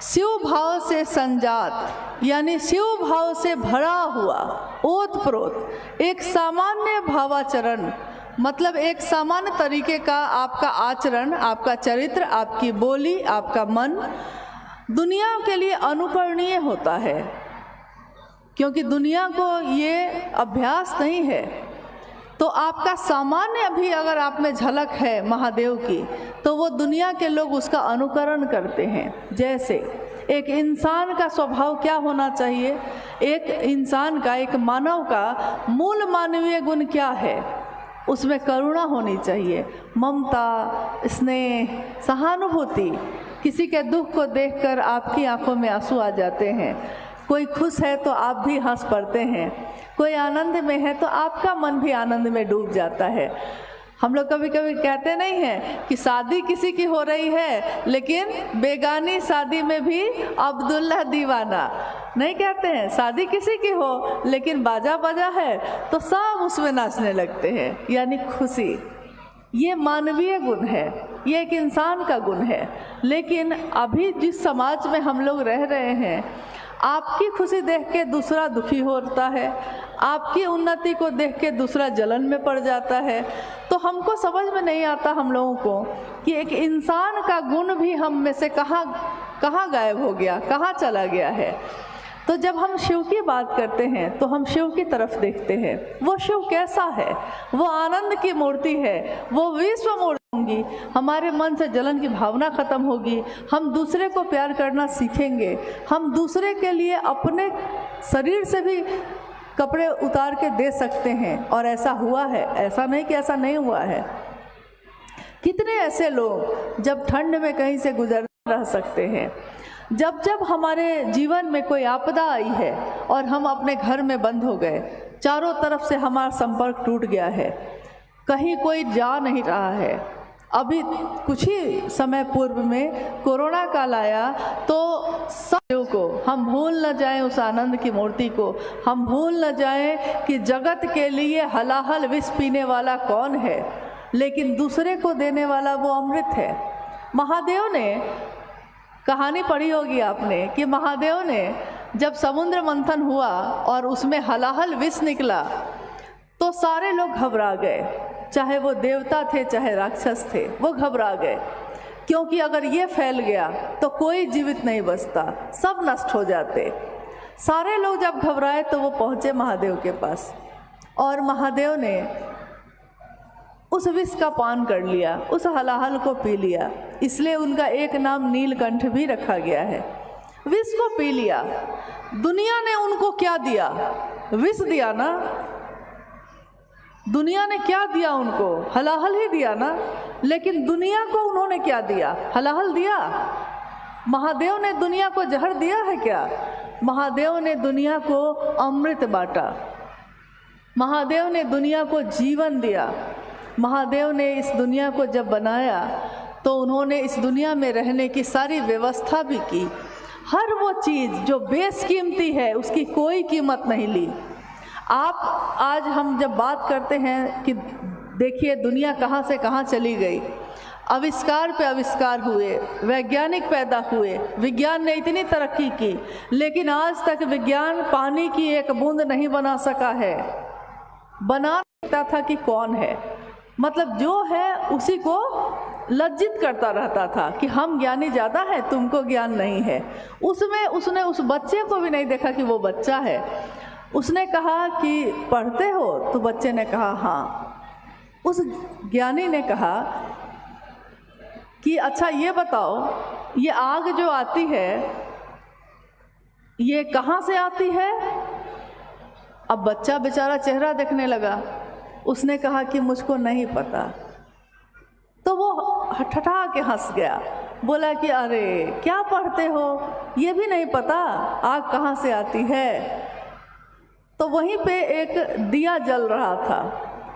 शिव भाव से संजात, यानी शिव भाव से भरा हुआ, ओतप्रोत एक सामान्य भावाचरण, मतलब एक सामान्य तरीके का आपका आचरण, आपका चरित्र, आपकी बोली, आपका मन दुनिया के लिए अनुकरणीय होता है, क्योंकि दुनिया को ये अभ्यास नहीं है। तो आपका सामान्य भी अगर आप में झलक है महादेव की, तो वो दुनिया के लोग उसका अनुकरण करते हैं। जैसे एक इंसान का स्वभाव क्या होना चाहिए, एक इंसान का, एक मानव का मूल मानवीय गुण क्या है। उसमें करुणा होनी चाहिए, ममता, स्नेह, सहानुभूति। किसी के दुख को देखकर आपकी आंखों में आंसू आ जाते हैं। कोई खुश है तो आप भी हंस पड़ते हैं, कोई आनंद में है तो आपका मन भी आनंद में डूब जाता है। हम लोग कभी कभी कहते नहीं हैं कि शादी किसी की हो रही है लेकिन बेगानी शादी में भी अब्दुल्ला दीवाना, नहीं कहते हैं। शादी किसी की हो लेकिन बाजा बजा है तो सब उसमें नाचने लगते हैं, यानी खुशी। ये मानवीय गुण है, ये एक इंसान का गुण है। लेकिन अभी जिस समाज में हम लोग रह रहे हैं, आपकी खुशी देख के दूसरा दुखी होता है, आपकी उन्नति को देख के दूसरा जलन में पड़ जाता है। तो हमको समझ में नहीं आता हम लोगों को कि एक इंसान का गुण भी हम में से कहाँ गायब हो गया, कहाँ चला गया है। तो जब हम शिव की बात करते हैं तो हम शिव की तरफ देखते हैं। वो शिव कैसा है? वो आनंद की मूर्ति है, वो विश्व मूर्ति होंगी। हमारे मन से जलन की भावना खत्म होगी, हम दूसरे को प्यार करना सीखेंगे, हम दूसरे के लिए अपने शरीर से भी कपड़े उतार के दे सकते हैं। और ऐसा हुआ है, ऐसा नहीं कि ऐसा नहीं हुआ है। कितने ऐसे लोग जब ठंड में कहीं से गुजर रह सकते हैं, जब जब हमारे जीवन में कोई आपदा आई है और हम अपने घर में बंद हो गए, चारों तरफ से हमारा संपर्क टूट गया है, कहीं कोई जा नहीं रहा है। अभी कुछ ही समय पूर्व में कोरोना काल आया तो सब को हम भूल न जाएं, उस आनंद की मूर्ति को हम भूल न जाएं कि जगत के लिए हलाहल विष पीने वाला कौन है, लेकिन दूसरे को देने वाला वो अमृत है। महादेव ने, कहानी पढ़ी होगी आपने कि महादेव ने जब समुद्र मंथन हुआ और उसमें हलाहल विष निकला तो सारे लोग घबरा गए, चाहे वो देवता थे चाहे राक्षस थे, वो घबरा गए। क्योंकि अगर ये फैल गया तो कोई जीवित नहीं बचता, सब नष्ट हो जाते। सारे लोग जब घबराए तो वो पहुँचे महादेव के पास और महादेव ने उस विष का पान कर लिया, उस हलाहल को पी लिया। इसलिए उनका एक नाम नीलकंठ भी रखा गया है। विष को पी लिया। दुनिया ने उनको क्या दिया? विष दिया ना। दुनिया ने क्या दिया उनको? हलाहल ही दिया ना। लेकिन दुनिया को उन्होंने क्या दिया? हलाहल दिया। महादेव ने दुनिया को जहर दिया है क्या? महादेव ने दुनिया को अमृत बांटा। महादेव ने दुनिया को जीवन दिया। महादेव ने इस दुनिया को जब बनाया तो उन्होंने इस दुनिया में रहने की सारी व्यवस्था भी की। हर वो चीज़ जो बेशकीमती है उसकी कोई कीमत नहीं ली। आप आज हम जब बात करते हैं कि देखिए दुनिया कहाँ से कहाँ चली गई, आविष्कार पे आविष्कार हुए, वैज्ञानिक पैदा हुए, विज्ञान ने इतनी तरक्की की, लेकिन आज तक विज्ञान पानी की एक बूंद नहीं बना सका है। बना सकता था कि कौन है, मतलब जो है उसी को लज्जित करता रहता था कि हम ज्ञानी ज़्यादा है, तुमको ज्ञान नहीं है। उसमें उसने उस बच्चे को भी नहीं देखा कि वो बच्चा है। उसने कहा कि पढ़ते हो? तो बच्चे ने कहा हाँ। उस ज्ञानी ने कहा कि अच्छा ये बताओ, ये आग जो आती है ये कहाँ से आती है? अब बच्चा बेचारा चेहरा देखने लगा। उसने कहा कि मुझको नहीं पता। तो वो ठठा के हंस गया, बोला कि अरे क्या पढ़ते हो, ये भी नहीं पता आग कहाँ से आती है? तो वहीं पे एक दिया जल रहा था,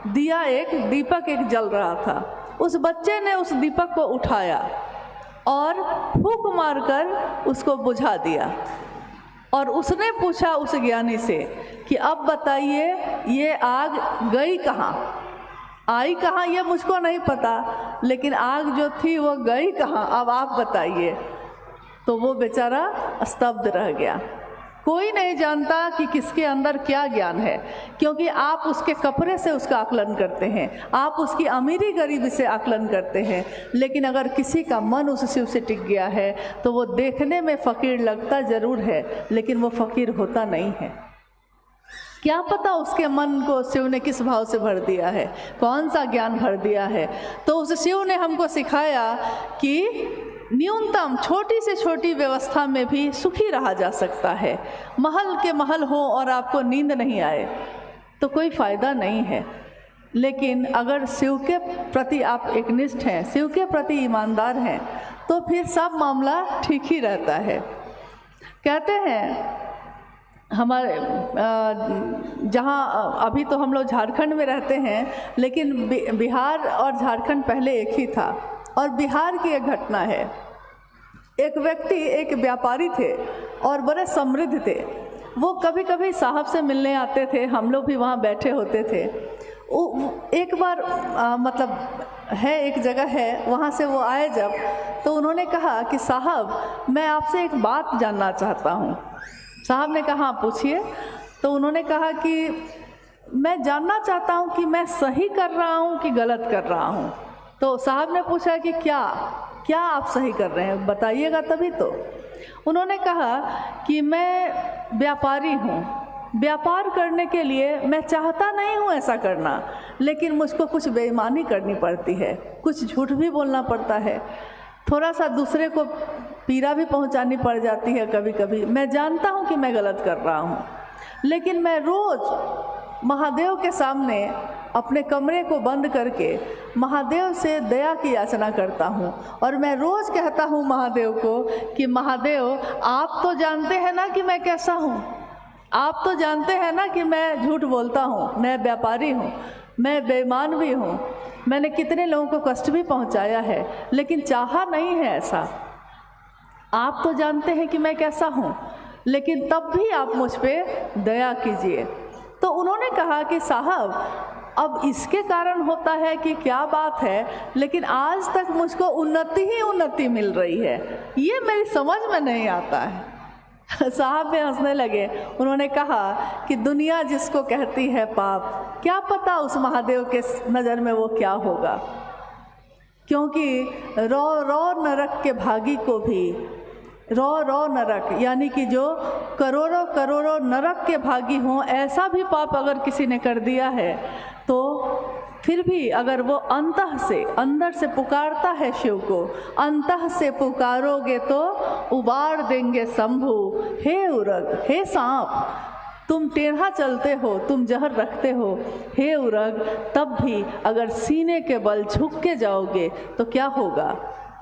दिया एक दीपक एक जल रहा था। उस बच्चे ने उस दीपक को उठाया और फूंक मारकर उसको बुझा दिया। और उसने पूछा उस ज्ञानी से कि अब बताइए ये आग गई कहाँ, आई कहाँ? ये मुझको नहीं पता, लेकिन आग जो थी वो गई कहाँ, अब आप बताइए। तो वो बेचारा स्तब्ध रह गया। कोई नहीं जानता कि किसके अंदर क्या ज्ञान है, क्योंकि आप उसके कपड़े से उसका आकलन करते हैं, आप उसकी अमीरी गरीबी से आकलन करते हैं। लेकिन अगर किसी का मन उस शिव से टिक गया है तो वो देखने में फ़कीर लगता ज़रूर है, लेकिन वो फ़कीर होता नहीं है। क्या पता उसके मन को शिव ने किस भाव से भर दिया है, कौन सा ज्ञान भर दिया है। तो उस शिव ने हमको सिखाया कि न्यूनतम छोटी से छोटी व्यवस्था में भी सुखी रहा जा सकता है। महल के महल हो और आपको नींद नहीं आए तो कोई फ़ायदा नहीं है। लेकिन अगर शिव के प्रति आप एकनिष्ठ हैं, शिव के प्रति ईमानदार हैं, तो फिर सब मामला ठीक ही रहता है। कहते हैं हमारे जहाँ अभी तो हम लोग झारखंड में रहते हैं, लेकिन बिहार और झारखंड पहले एक ही था। और बिहार की एक घटना है। एक व्यक्ति, एक व्यापारी थे और बड़े समृद्ध थे। वो कभी कभी साहब से मिलने आते थे, हम लोग भी वहाँ बैठे होते थे। एक बार मतलब है, एक जगह है, वहाँ से वो आए जब, तो उन्होंने कहा कि साहब मैं आपसे एक बात जानना चाहता हूँ। साहब ने कहा पूछिए। तो उन्होंने कहा कि मैं जानना चाहता हूँ कि मैं सही कर रहा हूँ कि गलत कर रहा हूँ। तो साहब ने पूछा कि क्या आप सही कर रहे हैं, बताइएगा तभी तो। उन्होंने कहा कि मैं व्यापारी हूँ, व्यापार करने के लिए मैं चाहता नहीं हूँ ऐसा करना, लेकिन मुझको कुछ बेईमानी करनी पड़ती है, कुछ झूठ भी बोलना पड़ता है, थोड़ा सा दूसरे को पीड़ा भी पहुँचानी पड़ जाती है कभी कभी। मैं जानता हूँ कि मैं गलत कर रहा हूँ, लेकिन मैं रोज़ महादेव के सामने अपने कमरे को बंद करके महादेव से दया की याचना करता हूँ। और मैं रोज़ कहता हूँ महादेव को कि महादेव आप तो जानते हैं ना कि मैं कैसा हूँ, आप तो जानते हैं ना कि मैं झूठ बोलता हूँ, मैं व्यापारी हूँ, मैं बेईमान भी हूँ, मैंने कितने लोगों को कष्ट भी पहुँचाया है, लेकिन चाहा नहीं है ऐसा। आप तो जानते हैं कि मैं कैसा हूँ, लेकिन तब भी आप मुझ पर दया कीजिए। तो उन्होंने कहा कि साहब अब इसके कारण होता है कि क्या बात है, लेकिन आज तक मुझको उन्नति ही उन्नति मिल रही है, ये मेरी समझ में नहीं आता है। साहब भी हंसने लगे। उन्होंने कहा कि दुनिया जिसको कहती है पाप, क्या पता उस महादेव के नज़र में वो क्या होगा, क्योंकि रौ रौ नरक के भागी को भी, रौ नरक यानी कि जो करोड़ों करोड़ों नरक के भागी हों, ऐसा भी पाप अगर किसी ने कर दिया है तो फिर भी अगर वो अंतः से, अंदर से पुकारता है शिव को, अंतः से पुकारोगे तो उबार देंगे शंभु। हे उरग, हे सांप, तुम टेढ़ा चलते हो, तुम जहर रखते हो, हे उरग, तब भी अगर सीने के बल झुक के जाओगे तो क्या होगा।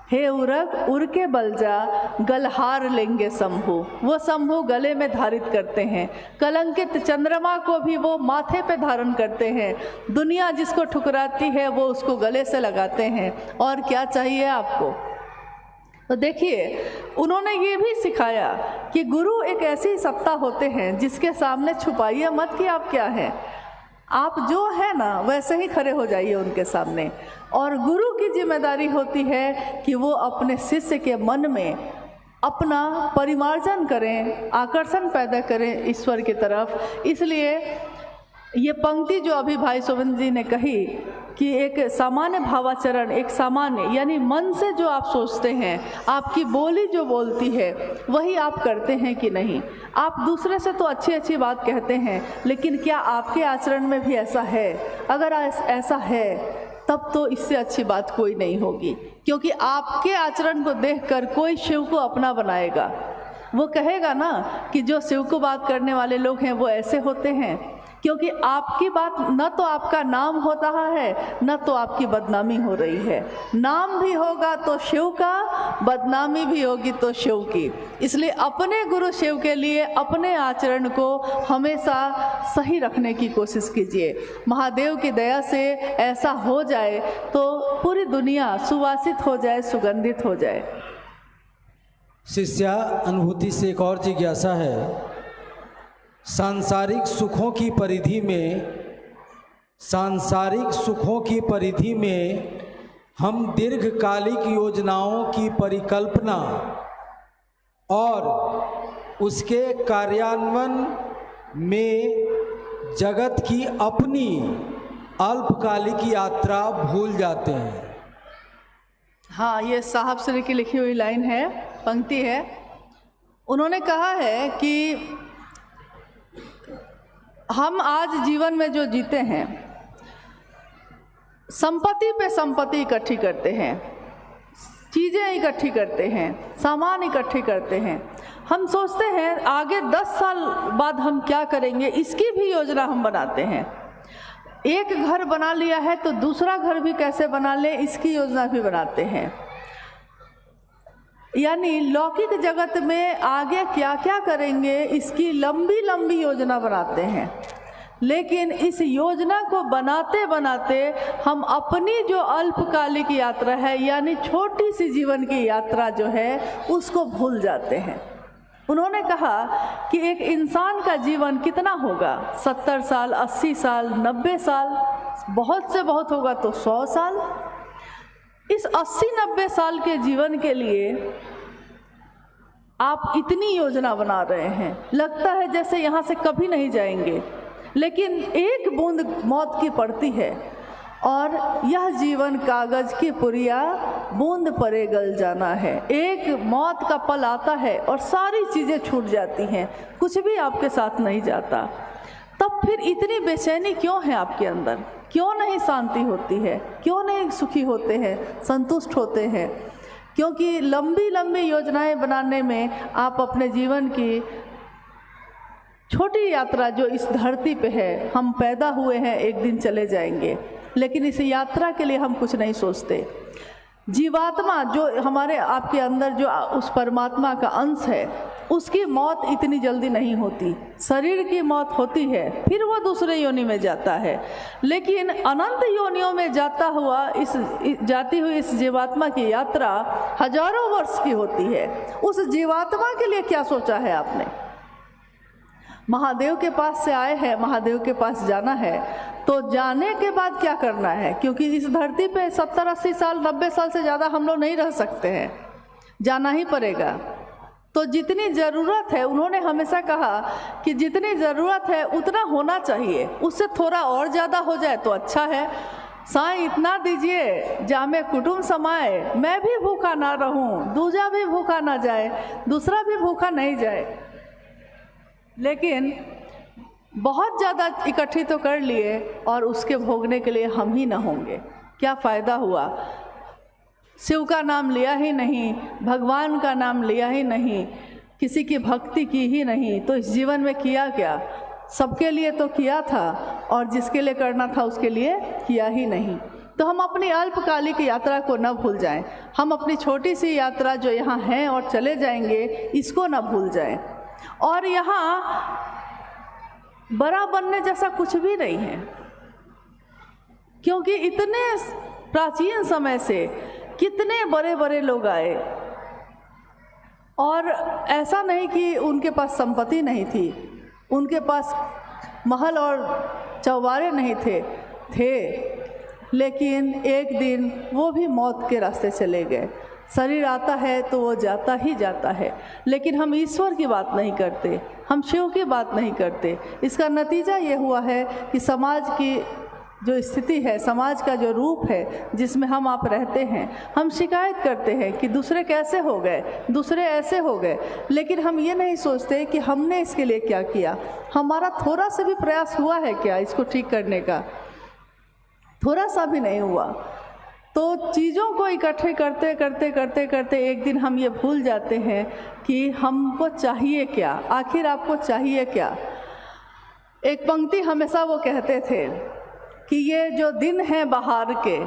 हे उरग, उर के बल जा, गलहार लेंगे शंभु। वो शंभु गले में धारित करते हैं, कलंकित चंद्रमा को भी वो माथे पे धारण करते हैं। दुनिया जिसको ठुकराती है वो उसको गले से लगाते हैं। और क्या चाहिए आपको। तो देखिए, उन्होंने ये भी सिखाया कि गुरु एक ऐसी सत्ता होते हैं जिसके सामने छुपाइए मत कि आप क्या हैं, आप जो है ना वैसे ही खड़े हो जाइए उनके सामने। और गुरु की जिम्मेदारी होती है कि वो अपने शिष्य के मन में अपना परिमार्जन करें, आकर्षण पैदा करें ईश्वर की तरफ। इसलिए ये पंक्ति जो अभी भाई सोविंद जी ने कही कि एक सामान्य भावाचरण, एक सामान्य यानी मन से जो आप सोचते हैं, आपकी बोली जो बोलती है वही आप करते हैं कि नहीं। आप दूसरे से तो अच्छी अच्छी बात कहते हैं, लेकिन क्या आपके आचरण में भी ऐसा है। अगर ऐसा है तब तो इससे अच्छी बात कोई नहीं होगी, क्योंकि आपके आचरण को देखकर कोई शिव को अपना बनाएगा। वो कहेगा ना कि जो शिव को बात करने वाले लोग हैं वो ऐसे होते हैं, क्योंकि आपकी बात न तो आपका नाम हो रहा है, न तो आपकी बदनामी हो रही है। नाम भी होगा तो शिव का, बदनामी भी होगी तो शिव की। इसलिए अपने गुरु शिव के लिए अपने आचरण को हमेशा सही रखने की कोशिश कीजिए। महादेव की दया से ऐसा हो जाए तो पूरी दुनिया सुवासित हो जाए, सुगंधित हो जाए। शिष्या अनुभूति से एक और जिज्ञासा है। सांसारिक सुखों की परिधि में हम दीर्घकालिक योजनाओं की परिकल्पना और उसके कार्यान्वयन में जगत की अपनी अल्पकालिक यात्रा भूल जाते हैं। हाँ, ये साहब श्री की लिखी हुई लाइन है, पंक्ति है। उन्होंने कहा है कि हम आज जीवन में जो जीते हैं, संपत्ति पे संपत्ति इकट्ठी करते हैं, चीज़ें इकट्ठी करते हैं, सामान इकट्ठे करते हैं। हम सोचते हैं आगे 10 साल बाद हम क्या करेंगे, इसकी भी योजना हम बनाते हैं। एक घर बना लिया है तो दूसरा घर भी कैसे बना ले, इसकी योजना भी बनाते हैं। यानी लौकिक जगत में आगे क्या क्या करेंगे, इसकी लंबी लंबी योजना बनाते हैं। लेकिन इस योजना को बनाते बनाते हम अपनी जो अल्पकालिक यात्रा है, यानी छोटी सी जीवन की यात्रा जो है, उसको भूल जाते हैं। उन्होंने कहा कि एक इंसान का जीवन कितना होगा, 70 साल, 80 साल, 90 साल, बहुत से बहुत होगा तो 100 साल। इस 80-90 साल के जीवन के लिए आप इतनी योजना बना रहे हैं, लगता है जैसे यहाँ से कभी नहीं जाएंगे। लेकिन एक बूंद मौत की पड़ती है और यह जीवन कागज की पुरिया, बूंद परे गल जाना है। एक मौत का पल आता है और सारी चीज़ें छूट जाती हैं, कुछ भी आपके साथ नहीं जाता। तब फिर इतनी बेचैनी क्यों है आपके अंदर, क्यों नहीं शांति होती है, क्यों नहीं सुखी होते हैं, संतुष्ट होते हैं? क्योंकि लंबी लंबी योजनाएं बनाने में आप अपने जीवन की छोटी यात्रा जो इस धरती पे है, हम पैदा हुए हैं, एक दिन चले जाएंगे, लेकिन इस यात्रा के लिए हम कुछ नहीं सोचते। जीवात्मा जो हमारे आपके अंदर जो उस परमात्मा का अंश है, उसकी मौत इतनी जल्दी नहीं होती। शरीर की मौत होती है, फिर वो दूसरे योनि में जाता है, लेकिन अनंत योनियों में जाती हुई इस जीवात्मा की यात्रा हजारों वर्ष की होती है। उस जीवात्मा के लिए क्या सोचा है आपने? महादेव के पास से आए हैं, महादेव के पास जाना है, तो जाने के बाद क्या करना है? क्योंकि इस धरती पे 70-80 साल, 90 साल से ज़्यादा हम लोग नहीं रह सकते हैं, जाना ही पड़ेगा। तो जितनी ज़रूरत है, उन्होंने हमेशा कहा कि जितनी ज़रूरत है उतना होना चाहिए, उससे थोड़ा और ज़्यादा हो जाए तो अच्छा है। साईं इतना दीजिए जामे कुटुंब समाए, मैं भी भूखा ना रहूं, दूजा भी भूखा ना जाए, दूसरा भी भूखा नहीं जाए। लेकिन बहुत ज़्यादा इकट्ठी तो कर लिए और उसके भोगने के लिए हम ही ना होंगे, क्या फ़ायदा हुआ? शिव का नाम लिया ही नहीं, भगवान का नाम लिया ही नहीं, किसी की भक्ति की ही नहीं, तो इस जीवन में किया क्या? सबके लिए तो किया था और जिसके लिए करना था उसके लिए किया ही नहीं। तो हम अपनी अल्पकालिक यात्रा को न भूल जाएं, हम अपनी छोटी सी यात्रा जो यहाँ है और चले जाएंगे, इसको न भूल जाएं। और यहाँ बड़ा बनने जैसा कुछ भी नहीं है, क्योंकि इतने प्राचीन समय से कितने बड़े बड़े लोग आए, और ऐसा नहीं कि उनके पास संपत्ति नहीं थी, उनके पास महल और चौबारे नहीं थे, लेकिन एक दिन वो भी मौत के रास्ते चले गए। शरीर आता है तो वो जाता ही जाता है, लेकिन हम ईश्वर की बात नहीं करते, हम शिव की बात नहीं करते। इसका नतीजा ये हुआ है कि समाज की जो स्थिति है, समाज का जो रूप है जिसमें हम आप रहते हैं, हम शिकायत करते हैं कि दूसरे कैसे हो गए, दूसरे ऐसे हो गए, लेकिन हम ये नहीं सोचते कि हमने इसके लिए क्या किया, हमारा थोड़ा सा भी प्रयास हुआ है क्या इसको ठीक करने का? थोड़ा सा भी नहीं हुआ। तो चीज़ों को इकट्ठे करते करते करते करते एक दिन हम ये भूल जाते हैं कि हमको चाहिए क्या, आखिर आपको चाहिए क्या। एक पंक्ति हमेशा वो कहते थे कि ये जो दिन है बहार के,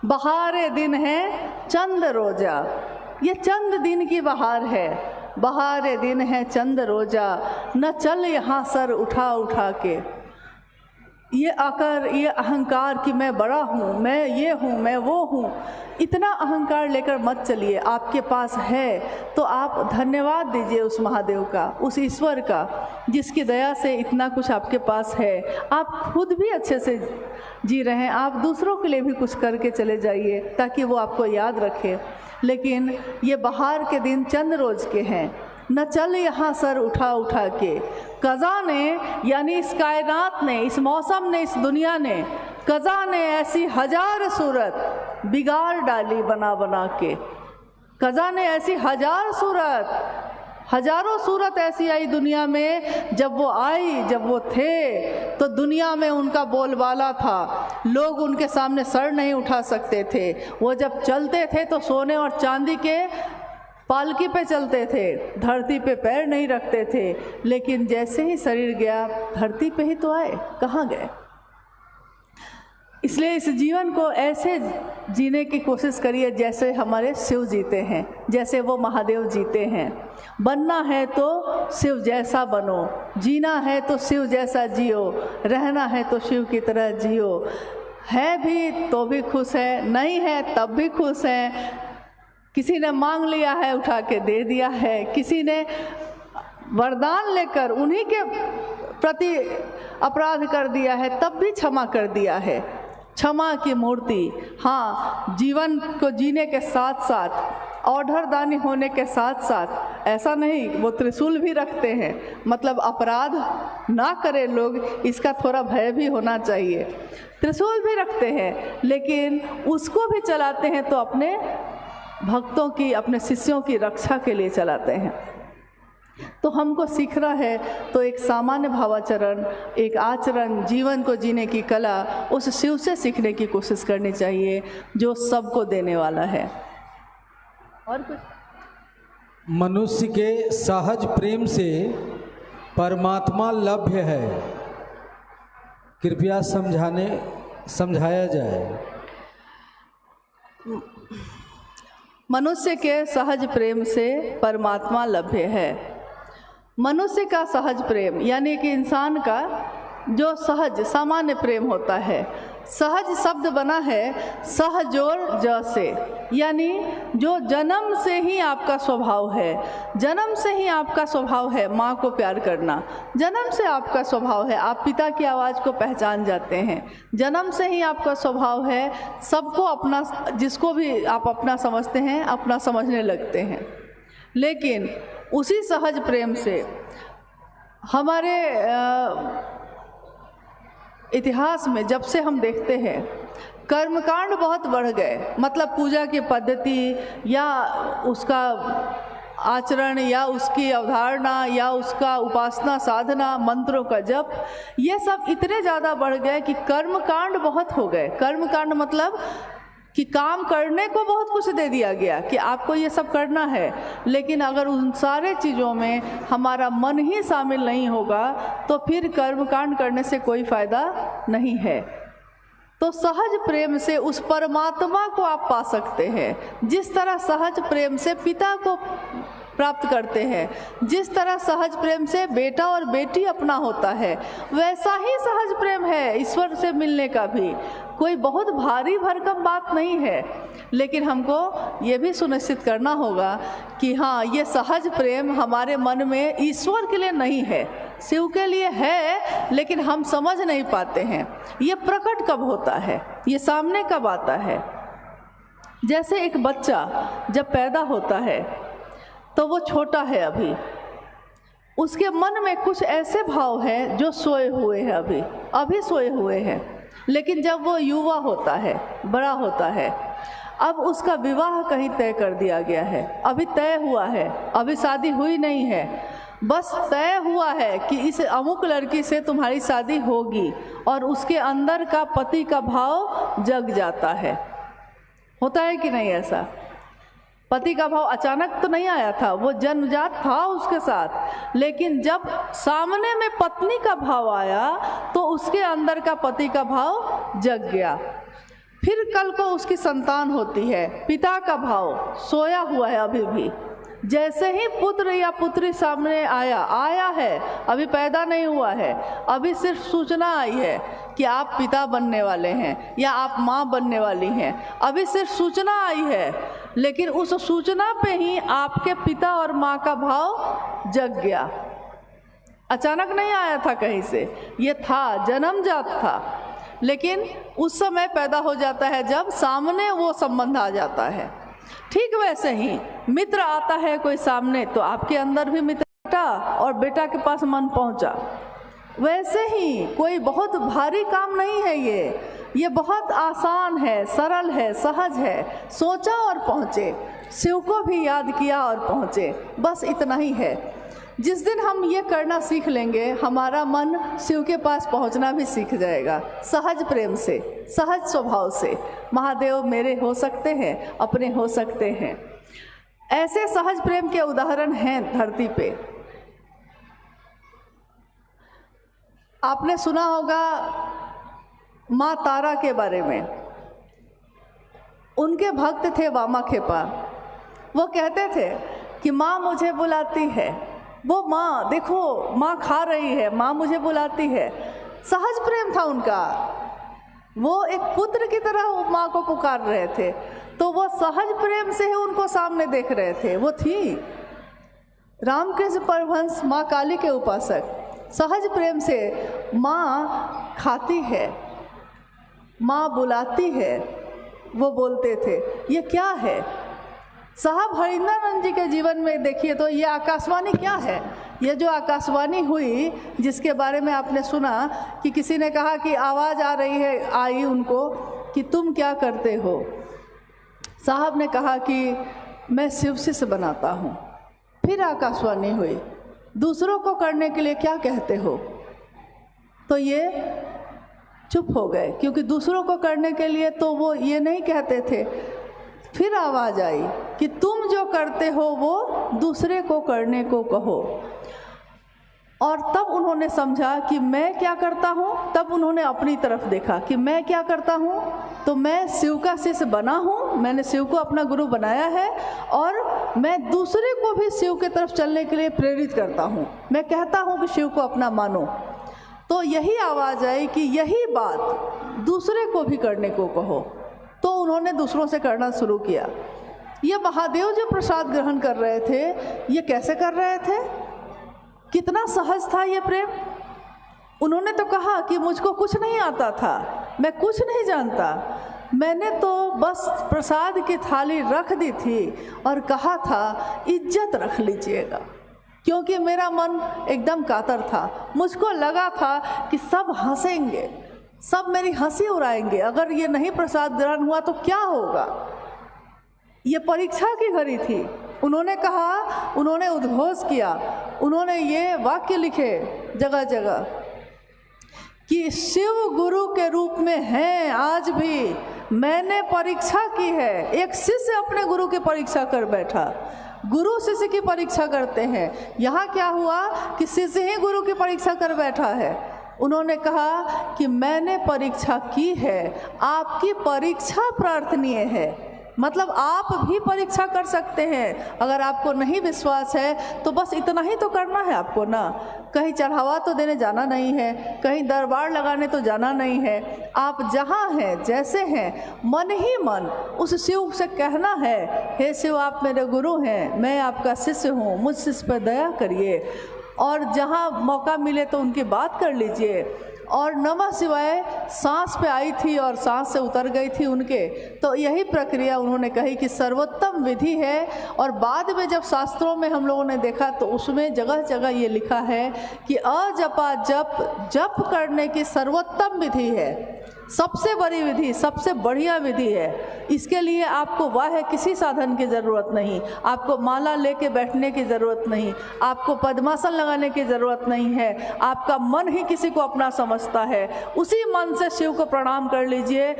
बहारे दिन है चंद रोजा, ये चंद दिन की बहार है, बहारे दिन है चंद रोजा, न चल यहाँ सर उठा उठा के। ये आकर, ये अहंकार कि मैं बड़ा हूँ, मैं ये हूँ, मैं वो हूँ, इतना अहंकार लेकर मत चलिए। आपके पास है तो आप धन्यवाद दीजिए उस महादेव का, उस ईश्वर का, जिसकी दया से इतना कुछ आपके पास है। आप खुद भी अच्छे से जी रहे हैं, आप दूसरों के लिए भी कुछ करके चले जाइए ताकि वो आपको याद रखे। लेकिन ये बहार के दिन चंद रोज के हैं, न चल यहाँ सर उठा उठा के। कज़ा ने, यानी इस कायनात ने, इस मौसम ने, इस दुनिया ने, कज़ा ने ऐसी हजार सूरत बिगाड़ डाली बना बना के। कज़ा ने ऐसी हजार सूरत हजारों सूरत ऐसी आई दुनिया में, जब वो आई, जब वो थे तो दुनिया में उनका बोलबाला था। लोग उनके सामने सर नहीं उठा सकते थे। वो जब चलते थे तो सोने और चांदी के पालकी पे चलते थे, धरती पे पैर नहीं रखते थे। लेकिन जैसे ही शरीर गया, धरती पे ही तो आए, कहाँ गए। इसलिए इस जीवन को ऐसे जीने की कोशिश करिए जैसे हमारे शिव जीते हैं, जैसे वो महादेव जीते हैं। बनना है तो शिव जैसा बनो, जीना है तो शिव जैसा जियो, रहना है तो शिव की तरह जियो। है भी तो भी खुश है, नहीं है तब भी खुश है। किसी ने मांग लिया है, उठा के दे दिया है। किसी ने वरदान लेकर उन्हीं के प्रति अपराध कर दिया है, तब भी क्षमा कर दिया है। क्षमा की मूर्ति, हाँ, जीवन को जीने के साथ साथ, औढ़रदानी होने के साथ साथ, ऐसा नहीं वो त्रिशूल भी रखते हैं। मतलब अपराध ना करे लोग, इसका थोड़ा भय भी होना चाहिए। त्रिशूल भी रखते हैं, लेकिन उसको भी चलाते हैं तो अपने भक्तों की, अपने शिष्यों की रक्षा के लिए चलाते हैं। तो हमको सीखना है तो एक सामान्य भावाचरण, एक आचरण, जीवन को जीने की कला उस शिव से सीखने की कोशिश करनी चाहिए जो सबको देने वाला है। और कुछ मनुष्य के सहज प्रेम से परमात्मा लभ्य है, कृपया समझाया जाए। मनुष्य के सहज प्रेम से परमात्मा लभ्य है। मनुष्य का सहज प्रेम यानी कि इंसान का जो सहज सामान्य प्रेम होता है। सहज शब्द बना है सहज और ज से, यानी जो जन्म से ही आपका स्वभाव है। जन्म से ही आपका स्वभाव है माँ को प्यार करना, जन्म से आपका स्वभाव है आप पिता की आवाज़ को पहचान जाते हैं, जन्म से ही आपका स्वभाव है सबको अपना, जिसको भी आप अपना समझते हैं अपना समझने लगते हैं। लेकिन उसी सहज प्रेम से हमारे इतिहास में जब से हम देखते हैं कर्मकांड बहुत बढ़ गए। मतलब पूजा की पद्धति या उसका आचरण या उसकी अवधारणा या उसका उपासना साधना, मंत्रों का जप, ये सब इतने ज़्यादा बढ़ गए कि कर्मकांड बहुत हो गए। कर्मकांड मतलब कि काम करने को बहुत कुछ दे दिया गया कि आपको ये सब करना है, लेकिन अगर उन सारे चीज़ों में हमारा मन ही शामिल नहीं होगा तो फिर कर्मकांड करने से कोई फ़ायदा नहीं है। तो सहज प्रेम से उस परमात्मा को आप पा सकते हैं। जिस तरह सहज प्रेम से पिता को प्राप्त करते हैं, जिस तरह सहज प्रेम से बेटा और बेटी अपना होता है, वैसा ही सहज प्रेम है ईश्वर से मिलने का भी। कोई बहुत भारी भरकम बात नहीं है, लेकिन हमको ये भी सुनिश्चित करना होगा कि हाँ, ये सहज प्रेम हमारे मन में ईश्वर के लिए नहीं है, शिव के लिए है, लेकिन हम समझ नहीं पाते हैं। ये प्रकट कब होता है, ये सामने कब आता है। जैसे एक बच्चा जब पैदा होता है तो वो छोटा है, उसके मन में कुछ ऐसे भाव हैं जो सोए हुए हैं, अभी सोए हुए हैं। लेकिन जब वो युवा होता है, बड़ा होता है, अब उसका विवाह कहीं तय कर दिया गया है, अभी तय हुआ है, अभी शादी हुई नहीं है, बस तय हुआ है कि इस अमुक लड़की से तुम्हारी शादी होगी, और उसके अंदर का पति का भाव जग जाता है। होता है कि नहीं ऐसा? पति का भाव अचानक तो नहीं आया था, वो जन्मजात था उसके साथ, लेकिन जब सामने में पत्नी का भाव आया तो उसके अंदर का पति का भाव जग गया। फिर कल को उसकी संतान होती है, पिता का भाव सोया हुआ है अभी भी। जैसे ही पुत्र या पुत्री सामने आया है, अभी पैदा नहीं हुआ है, अभी सिर्फ सूचना आई है कि आप पिता बनने वाले हैं या आप माँ बनने वाली हैं, अभी सिर्फ सूचना आई है, लेकिन उस सूचना पे ही आपके पिता और माँ का भाव जग गया। अचानक नहीं आया था कहीं से, ये था, जन्मजात था, लेकिन उस समय पैदा हो जाता है जब सामने वो संबंध आ जाता है। ठीक वैसे ही मित्र आता है कोई सामने, तो आपके अंदर भी मित्र बेटा और बेटा के पास मन पहुंचा। वैसे ही कोई बहुत भारी काम नहीं है ये बहुत आसान है, सरल है, सहज है। सोचा और पहुँचे, शिव को भी याद किया और पहुँचे, बस इतना ही है। जिस दिन हम ये करना सीख लेंगे, हमारा मन शिव के पास पहुंचना भी सीख जाएगा, सहज प्रेम से, सहज स्वभाव से। महादेव मेरे हो सकते हैं, अपने हो सकते हैं। ऐसे सहज प्रेम के उदाहरण हैं धरती पे। आपने सुना होगा माँ तारा के बारे में। उनके भक्त थे वामाखेपा। वो कहते थे कि माँ मुझे बुलाती है। वो माँ, देखो माँ खा रही है, माँ मुझे बुलाती है। सहज प्रेम था उनका। वो एक पुत्र की तरह माँ को पुकार रहे थे, तो वो सहज प्रेम से ही उनको सामने देख रहे थे। वो थी रामकृष्ण परमहंस, माँ काली के उपासक। सहज प्रेम से माँ खाती है, माँ बुलाती है, वो बोलते थे। ये क्या है? साहब हरिंदरानंद जी के जीवन में देखिए तो ये आकाशवाणी क्या है? ये जो आकाशवाणी हुई, जिसके बारे में आपने सुना कि किसी ने कहा कि आवाज़ आ रही है, आई उनको कि तुम क्या करते हो? साहब ने कहा कि मैं शिव शिष्य बनाता हूँ। फिर आकाशवाणी हुई, दूसरों को करने के लिए क्या कहते हो? तो ये चुप हो गए, क्योंकि दूसरों को करने के लिए तो वो ये नहीं कहते थे। फिर आवाज़ आई कि तुम जो करते हो वो दूसरे को करने को कहो। और तब उन्होंने समझा कि मैं क्या करता हूँ। तब उन्होंने अपनी तरफ देखा कि मैं क्या करता हूँ। तो मैं शिव का शिष्य बना हूँ, मैंने शिव को अपना गुरु बनाया है, और मैं दूसरे को भी शिव की तरफ चलने के लिए प्रेरित करता हूँ। मैं कहता हूँ कि शिव को अपना मानो। तो यही आवाज़ आई कि यही बात दूसरे को भी करने को कहो। तो उन्होंने दूसरों से करना शुरू किया। ये महादेव जो प्रसाद ग्रहण कर रहे थे, ये कैसे कर रहे थे? कितना सहज था ये प्रेम। उन्होंने तो कहा कि मुझको कुछ नहीं आता था, मैं कुछ नहीं जानता, मैंने तो बस प्रसाद की थाली रख दी थी और कहा था इज्जत रख लीजिएगा, क्योंकि मेरा मन एकदम कातर था। मुझको लगा था कि सब हंसेंगे, सब मेरी हंसी उड़ाएंगे, अगर ये नहीं प्रसाद ग्रहण हुआ तो क्या होगा। ये परीक्षा की घड़ी थी। उन्होंने कहा, उन्होंने उद्घोष किया, उन्होंने ये वाक्य लिखे जगह जगह कि शिव गुरु के रूप में हैं आज भी। मैंने परीक्षा की है। एक शिष्य अपने गुरु की परीक्षा कर बैठा। गुरु शिष्य की परीक्षा करते हैं। यहाँ क्या हुआ कि शिष्य ही गुरु की परीक्षा कर बैठा है। उन्होंने कहा कि मैंने परीक्षा की है, आपकी परीक्षा प्रार्थनीय है। मतलब आप भी परीक्षा कर सकते हैं। अगर आपको नहीं विश्वास है तो बस इतना ही तो करना है आपको ना। कहीं चढ़ावा तो देने जाना नहीं है, कहीं दरबार लगाने तो जाना नहीं है। आप जहाँ हैं, जैसे हैं, मन ही मन उस शिव से कहना है, हे शिव आप मेरे गुरु हैं, मैं आपका शिष्य हूँ, मुझ शिष्य पर दया करिए। और जहाँ मौका मिले तो उनकी बात कर लीजिए। और नमः शिवाय सांस पे आई थी और सांस से उतर गई थी उनके। तो यही प्रक्रिया उन्होंने कही कि सर्वोत्तम विधि है। और बाद में जब शास्त्रों में हम लोगों ने देखा तो उसमें जगह जगह ये लिखा है कि अजपा जप, जप करने की सर्वोत्तम विधि है, सबसे बड़ी विधि, सबसे बढ़िया विधि है। इसके लिए आपको वाह किसी साधन की ज़रूरत नहीं, आपको माला लेके बैठने की ज़रूरत नहीं, आपको पद्मासन लगाने की ज़रूरत नहीं है। आपका मन ही किसी को अपना समझता है। उसी मन से शिव को प्रणाम कर लीजिए,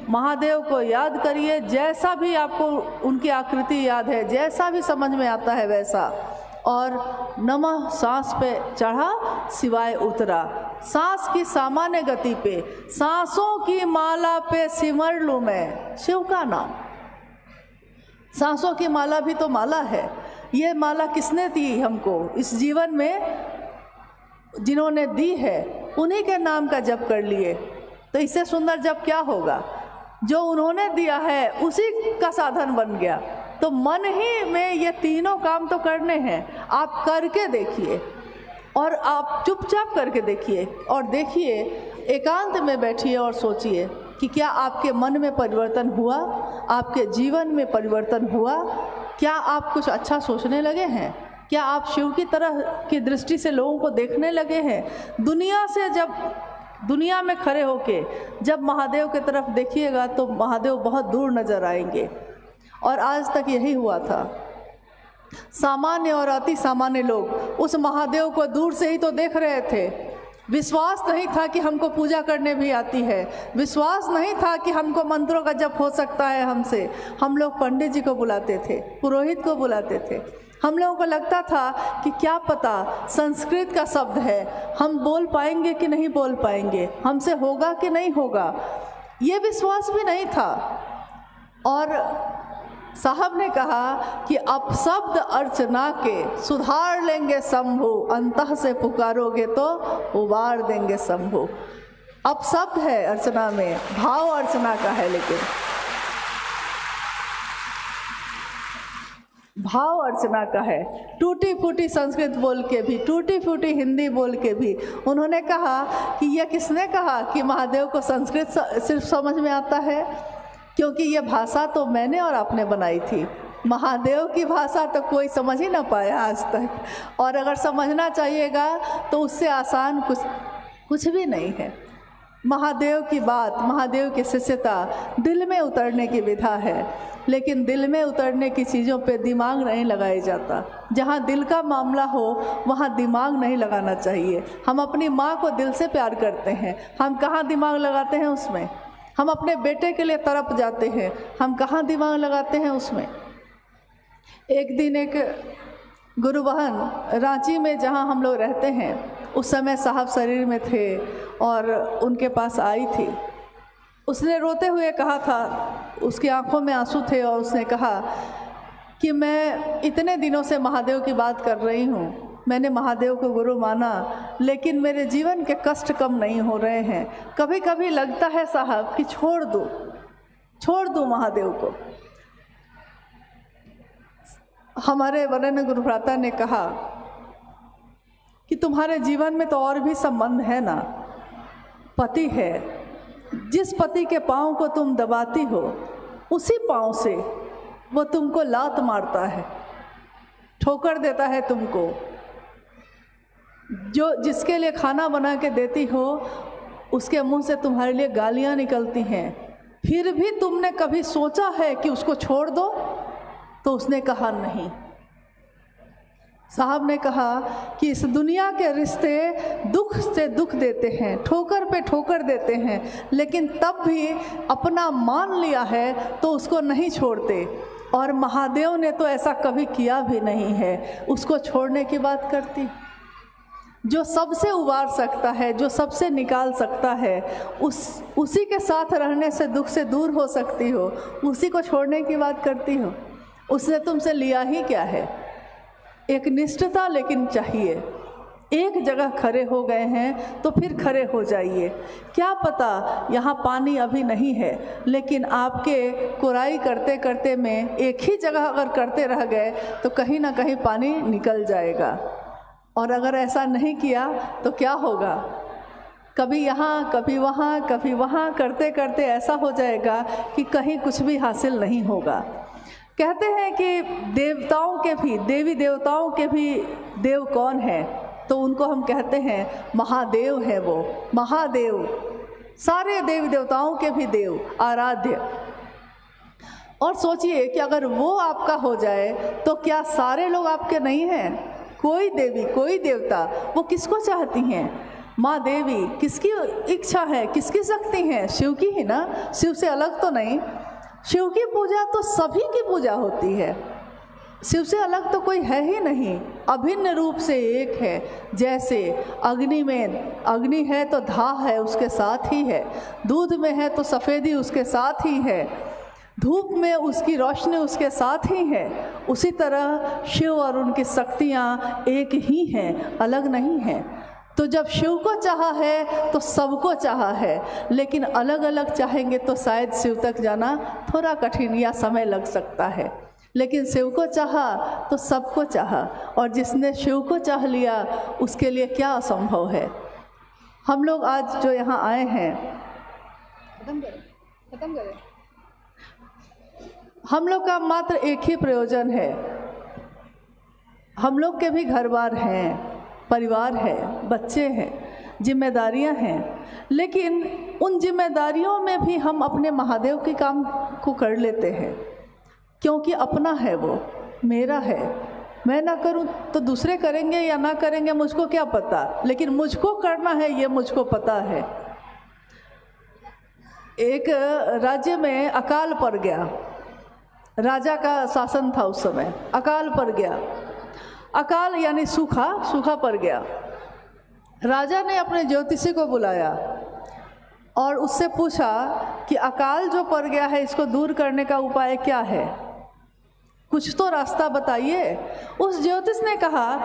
महादेव को याद करिए, जैसा भी आपको उनकी आकृति याद है, जैसा भी समझ में आता है वैसा। और नमः सांस पे चढ़ा, शिवाय उतरा। सांस की सामान्य गति पे, सांसों की माला पे सिमर लूँ मैं शिव का नाम। सांसों की माला भी तो माला है। ये माला किसने दी हमको इस जीवन में? जिन्होंने दी है उन्हीं के नाम का जप कर लिए। तो इससे सुंदर जप क्या होगा? जो उन्होंने दिया है उसी का साधन बन गया। तो मन ही में ये तीनों काम तो करने हैं। आप करके देखिए, और आप चुपचाप करके देखिए, और देखिए एकांत में बैठिए और सोचिए कि क्या आपके मन में परिवर्तन हुआ, आपके जीवन में परिवर्तन हुआ। क्या आप कुछ अच्छा सोचने लगे हैं? क्या आप शिव की तरह की दृष्टि से लोगों को देखने लगे हैं? दुनिया से जब दुनिया में खड़े होके जब महादेव की तरफ देखिएगा तो महादेव बहुत दूर नज़र आएंगे। और आज तक यही हुआ था। सामान्य और अति सामान्य लोग उस महादेव को दूर से ही तो देख रहे थे। विश्वास नहीं था कि हमको पूजा करने भी आती है, विश्वास नहीं था कि हमको मंत्रों का जप हो सकता है हमसे। हम लोग पंडित जी को बुलाते थे, पुरोहित को बुलाते थे। हम लोगों को लगता था कि क्या पता संस्कृत का शब्द है, हम बोल पाएंगे कि नहीं बोल पाएंगे, हमसे होगा कि नहीं होगा, ये विश्वास भी नहीं था। और साहब ने कहा कि अपशब्द अर्चना के सुधार लेंगे शंभु, अंतः से पुकारोगे तो उबार देंगे शंभु। अपशब्द है अर्चना में, भाव अर्चना का है, लेकिन भाव अर्चना का है। टूटी फूटी संस्कृत बोल के भी, टूटी फूटी हिंदी बोल के भी उन्होंने कहा कि यह किसने कहा कि महादेव को संस्कृत सिर्फ समझ में आता है, क्योंकि ये भाषा तो मैंने और आपने बनाई थी। महादेव की भाषा तो कोई समझ ही ना पाया आज तक, और अगर समझना चाहिएगा तो उससे आसान कुछ भी नहीं है। महादेव की बात, महादेव की शिष्यता दिल में उतरने की विधा है, लेकिन दिल में उतरने की चीज़ों पे दिमाग नहीं लगाया जाता। जहाँ दिल का मामला हो वहाँ दिमाग नहीं लगाना चाहिए। हम अपनी माँ को दिल से प्यार करते हैं, हम कहाँ दिमाग लगाते हैं उसमें। हम अपने बेटे के लिए तरफ जाते हैं, हम कहाँ दिमाग लगाते हैं उसमें। एक दिन एक गुरु बहन रांची में, जहाँ हम लोग रहते हैं, उस समय साहब शरीर में थे और उनके पास आई थी। उसने रोते हुए कहा था, उसकी आंखों में आंसू थे, और उसने कहा कि मैं इतने दिनों से महादेव की बात कर रही हूँ, मैंने महादेव को गुरु माना, लेकिन मेरे जीवन के कष्ट कम नहीं हो रहे हैं। कभी कभी लगता है साहब कि छोड़ दूँ महादेव को। हमारे वरेण्य गुरु भ्राता ने कहा कि तुम्हारे जीवन में तो और भी संबंध है ना, पति है, जिस पति के पाँव को तुम दबाती हो उसी पाँव से वो तुमको लात मारता है, ठोकर देता है तुमको। जो जिसके लिए खाना बना के देती हो उसके मुंह से तुम्हारे लिए गालियाँ निकलती हैं, फिर भी तुमने कभी सोचा है कि उसको छोड़ दो? तो उसने कहा नहीं। साहब ने कहा कि इस दुनिया के रिश्ते दुख से दुख देते हैं, ठोकर पे ठोकर देते हैं, लेकिन तब भी अपना मान लिया है तो उसको नहीं छोड़ते। और महादेव ने तो ऐसा कभी किया भी नहीं है, उसको छोड़ने की बात करती। जो सबसे उबार सकता है, जो सबसे निकाल सकता है, उसी के साथ रहने से दुख से दूर हो सकती हो, उसी को छोड़ने की बात करती हो। उसने तुमसे लिया ही क्या है? एक निष्ठता लेकिन चाहिए। एक जगह खड़े हो गए हैं तो फिर खड़े हो जाइए। क्या पता यहाँ पानी अभी नहीं है, लेकिन आपके कोराई करते करते में एक ही जगह अगर करते रह गए तो कहीं ना कहीं पानी निकल जाएगा। और अगर ऐसा नहीं किया तो क्या होगा? कभी यहाँ कभी वहाँ करते करते ऐसा हो जाएगा कि कहीं कुछ भी हासिल नहीं होगा। कहते हैं कि देवताओं के भी, देवी देवताओं के भी देव कौन है? तो उनको हम कहते हैं महादेव है। वो महादेव सारे देवी देवताओं के भी देव, आराध्य। और सोचिए कि अगर वो आपका हो जाए तो क्या सारे लोग आपके नहीं हैं? कोई देवी कोई देवता वो किसको चाहती हैं? माँ देवी किसकी इच्छा है, किसकी शक्ति है? शिव की ही ना, शिव से अलग तो नहीं। शिव की पूजा तो सभी की पूजा होती है, शिव से अलग तो कोई है ही नहीं, अभिन्न रूप से एक है। जैसे अग्नि में अग्नि है तो धाह है उसके साथ ही है, दूध में है तो सफ़ेदी उसके साथ ही है, धूप में उसकी रोशनी उसके साथ ही है। उसी तरह शिव और उनकी शक्तियाँ एक ही हैं, अलग नहीं हैं। तो जब शिव को चाहा है तो सबको चाहा है, लेकिन अलग अलग चाहेंगे तो शायद शिव तक जाना थोड़ा कठिन या समय लग सकता है। लेकिन शिव को चाहा तो सबको चाहा, और जिसने शिव को चाह लिया उसके लिए क्या असंभव है। हम लोग आज जो यहाँ आए हैं, खत्म करें। हम लोग का मात्र एक ही प्रयोजन है। हम लोग के भी घर बार हैं, परिवार है, बच्चे हैं, जिम्मेदारियां हैं, लेकिन उन जिम्मेदारियों में भी हम अपने महादेव के काम को कर लेते हैं, क्योंकि अपना है, वो मेरा है। मैं ना करूं तो दूसरे करेंगे या ना करेंगे मुझको क्या पता, लेकिन मुझको करना है ये मुझको पता है। एक राज्य में अकाल पड़ गया, राजा का शासन था उस समय, अकाल पड़ गया। अकाल यानी सूखा पड़ गया। राजा ने अपने ज्योतिषी को बुलाया और उससे पूछा कि अकाल जो पड़ गया है इसको दूर करने का उपाय क्या है, कुछ तो रास्ता बताइए। उस ज्योतिष ने कहा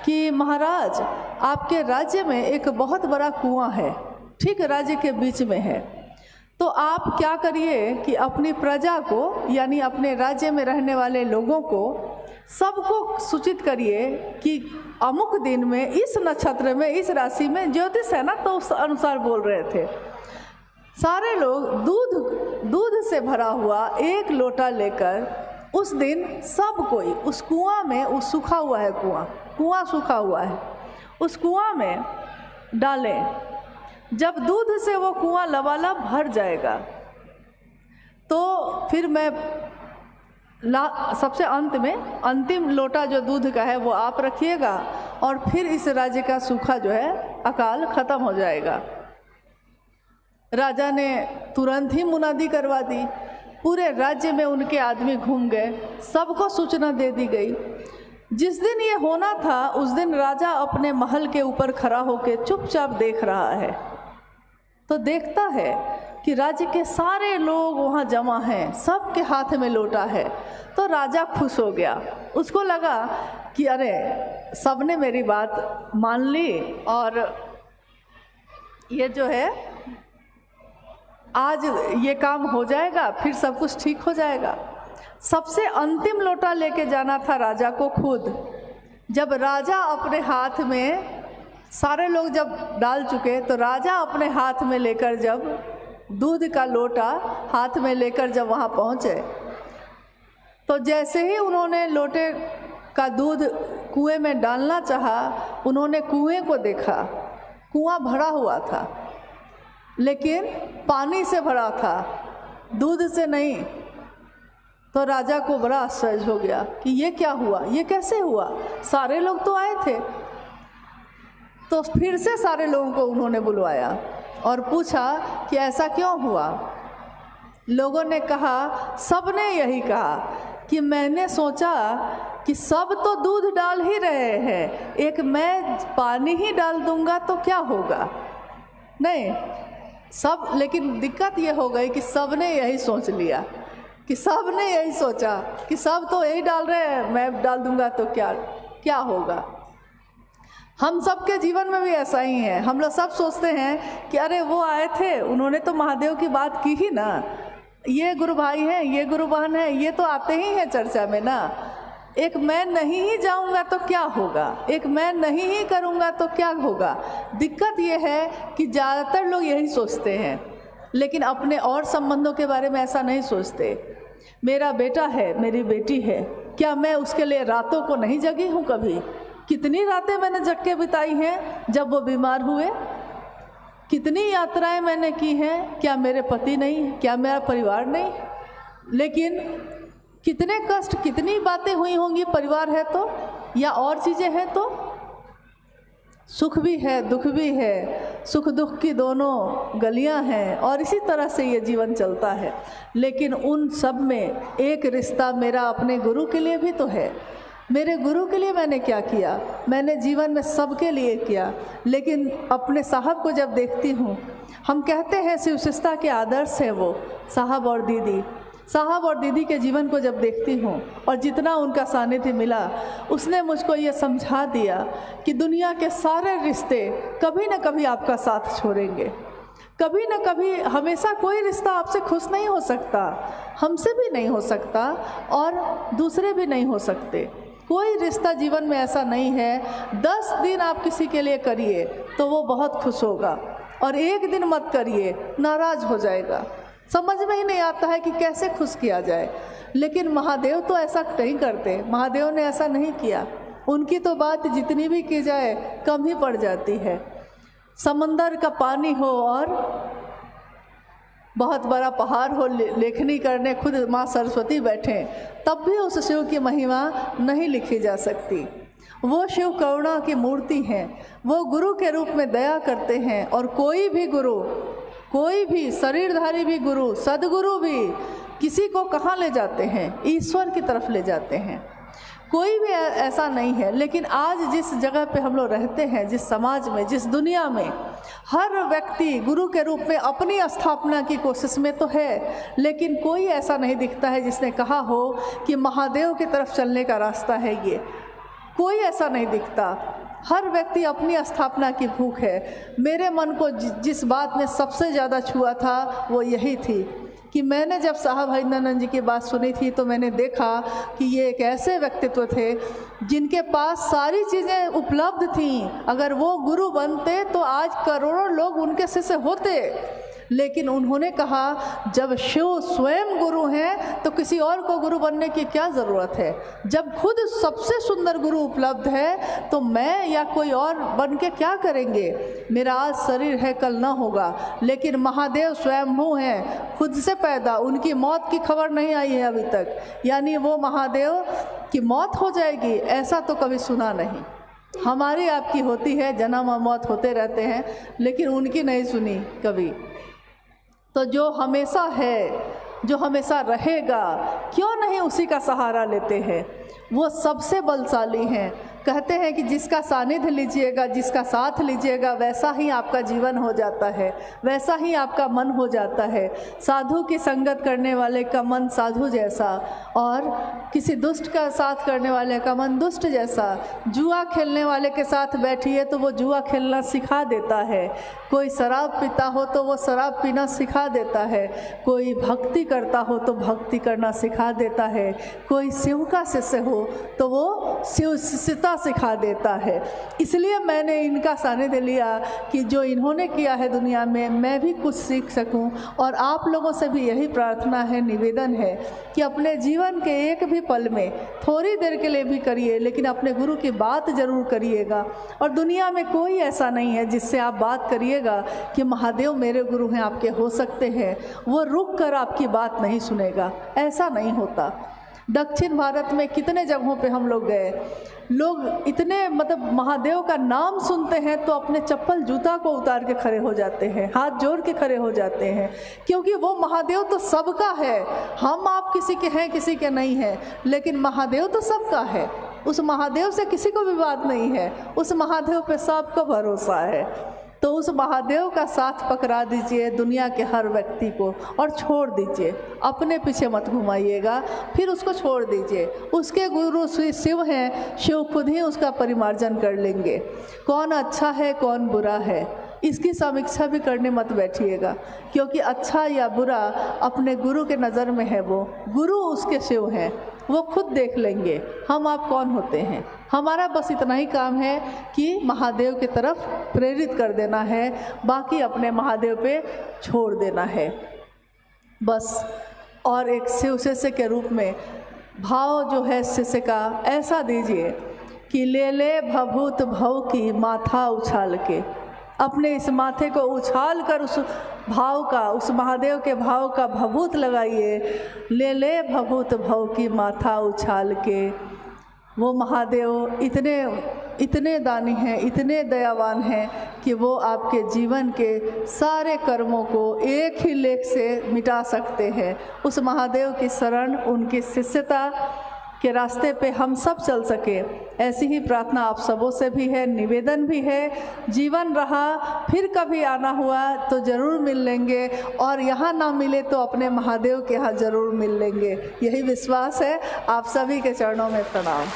कि महाराज, आपके राज्य में एक बहुत बड़ा कुआं है, ठीक राज्य के बीच में है, तो आप क्या करिए कि अपनी प्रजा को यानी अपने राज्य में रहने वाले लोगों को सबको सूचित करिए कि अमुक दिन में इस नक्षत्र में इस राशि में, ज्योतिष है ना तो उस अनुसार बोल रहे थे। सारे लोग दूध से भरा हुआ एक लोटा लेकर उस दिन सब कोई उस कुआं में, उस सूखा हुआ है कुआं सूखा हुआ है, उस कुआं में डालें। जब दूध से वो कुआं लबालब भर जाएगा तो फिर मैं सबसे अंत में अंतिम लोटा जो दूध का है वो आप रखिएगा और फिर इस राज्य का सूखा जो है अकाल खत्म हो जाएगा। राजा ने तुरंत ही मुनादी करवा दी, पूरे राज्य में उनके आदमी घूम गए, सबको सूचना दे दी गई। जिस दिन ये होना था उस दिन राजा अपने महल के ऊपर खड़ा होकर चुपचाप देख रहा है, तो देखता है कि राज्य के सारे लोग वहाँ जमा हैं, सबके हाथ में लोटा है। तो राजा खुश हो गया, उसको लगा कि अरे सबने मेरी बात मान ली और ये जो है आज ये काम हो जाएगा, फिर सब कुछ ठीक हो जाएगा। सबसे अंतिम लोटा लेके जाना था राजा को खुद। जब राजा अपने हाथ में, सारे लोग जब डाल चुके, तो राजा अपने हाथ में लेकर, जब दूध का लोटा हाथ में लेकर जब वहाँ पहुँचे, तो जैसे ही उन्होंने लोटे का दूध कुएं में डालना चाहा, उन्होंने कुएं को देखा। कुआं भरा हुआ था, लेकिन पानी से भरा था, दूध से नहीं। तो राजा को बड़ा आश्चर्य हो गया कि ये क्या हुआ, ये कैसे हुआ, सारे लोग तो आए थे। तो फिर से सारे लोगों को उन्होंने बुलवाया और पूछा कि ऐसा क्यों हुआ। लोगों ने कहा, सबने यही कहा कि मैंने सोचा कि सब तो दूध डाल ही रहे हैं, एक मैं पानी ही डाल दूंगा तो क्या होगा। नहीं सब, लेकिन दिक्कत ये हो गई कि सबने यही सोच लिया, कि सबने यही सोचा कि सब तो यही डाल रहे हैं, मैं डाल दूंगा तो क्या होगा। हम सब के जीवन में भी ऐसा ही है। हम लोग सब सोचते हैं कि अरे वो आए थे, उन्होंने तो महादेव की बात की ही ना, ये गुरु भाई हैं, ये गुरु बहन है, ये तो आते ही हैं चर्चा में ना। एक मैं नहीं ही जाऊंगा तो क्या होगा, एक मैं नहीं ही करूंगा तो क्या होगा। दिक्कत ये है कि ज़्यादातर लोग यही सोचते हैं, लेकिन अपने और संबंधों के बारे में ऐसा नहीं सोचते। मेरा बेटा है, मेरी बेटी है, क्या मैं उसके लिए रातों को नहीं जगी हूँ कभी। कितनी रातें मैंने जग के बिताई हैं जब वो बीमार हुए, कितनी यात्राएं मैंने की हैं। क्या मेरे पति नहीं, क्या मेरा परिवार नहीं, लेकिन कितने कष्ट, कितनी बातें हुई होंगी परिवार है तो, या और चीज़ें हैं तो। सुख भी है, दुख भी है, सुख दुख की दोनों गलियां हैं और इसी तरह से ये जीवन चलता है। लेकिन उन सब में एक रिश्ता मेरा अपने गुरु के लिए भी तो है। मेरे गुरु के लिए मैंने क्या किया, मैंने जीवन में सबके लिए किया, लेकिन अपने साहब को जब देखती हूँ, हम कहते हैं शिव शिष्टता के आदर्श है वो साहब और दीदी। साहब और दीदी के जीवन को जब देखती हूँ और जितना उनका सानिध्य मिला, उसने मुझको ये समझा दिया कि दुनिया के सारे रिश्ते कभी न कभी आपका साथ छोड़ेंगे, कभी न कभी, हमेशा कोई रिश्ता आपसे खुश नहीं हो सकता, हमसे भी नहीं हो सकता और दूसरे भी नहीं हो सकते। कोई रिश्ता जीवन में ऐसा नहीं है 10 दिन आप किसी के लिए करिए तो वो बहुत खुश होगा और एक दिन मत करिए, नाराज़ हो जाएगा। समझ में ही नहीं आता है कि कैसे खुश किया जाए। लेकिन महादेव तो ऐसा नहीं करते, महादेव ने ऐसा नहीं किया। उनकी तो बात जितनी भी की जाए कम ही पड़ जाती है। समंदर का पानी हो और बहुत बड़ा पहाड़ हो, लेखनी करने खुद माँ सरस्वती बैठें, तब भी उस शिव की महिमा नहीं लिखी जा सकती। वो शिव करुणा की मूर्ति हैं, वो गुरु के रूप में दया करते हैं। और कोई भी गुरु, कोई भी शरीरधारी भी गुरु, सदगुरु भी किसी को कहाँ ले जाते हैं? ईश्वर की तरफ ले जाते हैं। कोई भी ऐसा नहीं है। लेकिन आज जिस जगह पे हम लोग रहते हैं, जिस समाज में, जिस दुनिया में, हर व्यक्ति गुरु के रूप में अपनी स्थापना की कोशिश में तो है, लेकिन कोई ऐसा नहीं दिखता है जिसने कहा हो कि महादेव की तरफ चलने का रास्ता है ये। कोई ऐसा नहीं दिखता। हर व्यक्ति अपनी स्थापना की भूख है। मेरे मन को जिस बात ने सबसे ज़्यादा छुआ था वो यही थी कि मैंने जब साहब हरिनंदन जी की बात सुनी थी तो मैंने देखा कि ये एक ऐसे व्यक्तित्व थे जिनके पास सारी चीज़ें उपलब्ध थीं। अगर वो गुरु बनते तो आज करोड़ों लोग उनके शिष्य होते। लेकिन उन्होंने कहा जब शिव स्वयं गुरु हैं तो किसी और को गुरु बनने की क्या ज़रूरत है? जब खुद सबसे सुंदर गुरु उपलब्ध है तो मैं या कोई और बन के क्या करेंगे? मेरा आज शरीर है, कल ना होगा। लेकिन महादेव स्वयंभू हैं, खुद से पैदा, उनकी मौत की खबर नहीं आई है अभी तक। यानी वो महादेव की मौत हो जाएगी ऐसा तो कभी सुना नहीं। हमारी आपकी होती है, जन्म और मौत होते रहते हैं, लेकिन उनकी नहीं सुनी कभी। तो जो हमेशा है, जो हमेशा रहेगा, क्यों नहीं उसी का सहारा लेते हैं? वो सबसे बलशाली हैं। कहते हैं कि जिसका सानिध्य लीजिएगा, जिसका साथ लीजिएगा, वैसा ही आपका जीवन हो जाता है, वैसा ही आपका मन हो जाता है। साधु की संगत करने वाले का मन साधु जैसा, और किसी दुष्ट का साथ करने वाले का मन दुष्ट जैसा। जुआ खेलने वाले के साथ बैठिए तो वो जुआ खेलना सिखा देता है। कोई शराब पीता हो तो वो शराब पीना सिखा देता है। कोई भक्ति करता हो तो भक्ति करना सिखा देता है। कोई शिव का शिष्य हो तो वो शिव शिष्यता सिखा देता है। इसलिए मैंने इनका सानिध्य लिया कि जो इन्होंने किया है दुनिया में, मैं भी कुछ सीख सकूं। और आप लोगों से भी यही प्रार्थना है, निवेदन है कि अपने जीवन के एक भी पल में थोड़ी देर के लिए भी करिए, लेकिन अपने गुरु की बात ज़रूर करिएगा। और दुनिया में कोई ऐसा नहीं है जिससे आप बात करिएगा कि महादेव मेरे गुरु हैं, आपके हो सकते हैं, वो रुक कर आपकी बात नहीं सुनेगा। ऐसा नहीं होता। दक्षिण भारत में कितने जगहों पे हम लोग गए, लोग इतने मतलब महादेव का नाम सुनते हैं तो अपने चप्पल जूता को उतार के खड़े हो जाते हैं, हाथ जोड़ के खड़े हो जाते हैं, क्योंकि वो महादेव तो सबका है। हम आप किसी के हैं, किसी के नहीं हैं, लेकिन महादेव तो सबका है। उस महादेव से किसी को विवाद नहीं है, उस महादेव पे सबका भरोसा है। तो उस महादेव का साथ पकड़ा दीजिए दुनिया के हर व्यक्ति को और छोड़ दीजिए। अपने पीछे मत घुमाइएगा, फिर उसको छोड़ दीजिए। उसके गुरु शिव हैं, शिव खुद ही उसका परिमार्जन कर लेंगे। कौन अच्छा है, कौन बुरा है, इसकी समीक्षा भी करने मत बैठिएगा, क्योंकि अच्छा या बुरा अपने गुरु के नज़र में है। वो गुरु उसके शिव हैं, वो खुद देख लेंगे हम आप कौन होते हैं। हमारा बस इतना ही काम है कि महादेव की तरफ प्रेरित कर देना है, बाकी अपने महादेव पे छोड़ देना है बस। और एक शिव शिष्य के रूप में भाव जो है शिष्य का ऐसा दीजिए कि ले ले भभूत भव की माथा उछाल के। अपने इस माथे को उछाल कर उस भाव का, उस महादेव के भाव का भभूत लगाइए। ले ले भभूत भव की माथा उछाल के। वो महादेव इतने दानी हैं, इतने दयावान हैं कि वो आपके जीवन के सारे कर्मों को एक ही लेख से मिटा सकते हैं। उस महादेव की शरण, उनकी शिष्यता के रास्ते पे हम सब चल सके, ऐसी ही प्रार्थना आप सबों से भी है, निवेदन भी है। जीवन रहा, फिर कभी आना हुआ तो ज़रूर मिल लेंगे, और यहाँ ना मिले तो अपने महादेव के यहाँ ज़रूर मिल लेंगे। यही विश्वास है। आप सभी के चरणों में प्रणाम।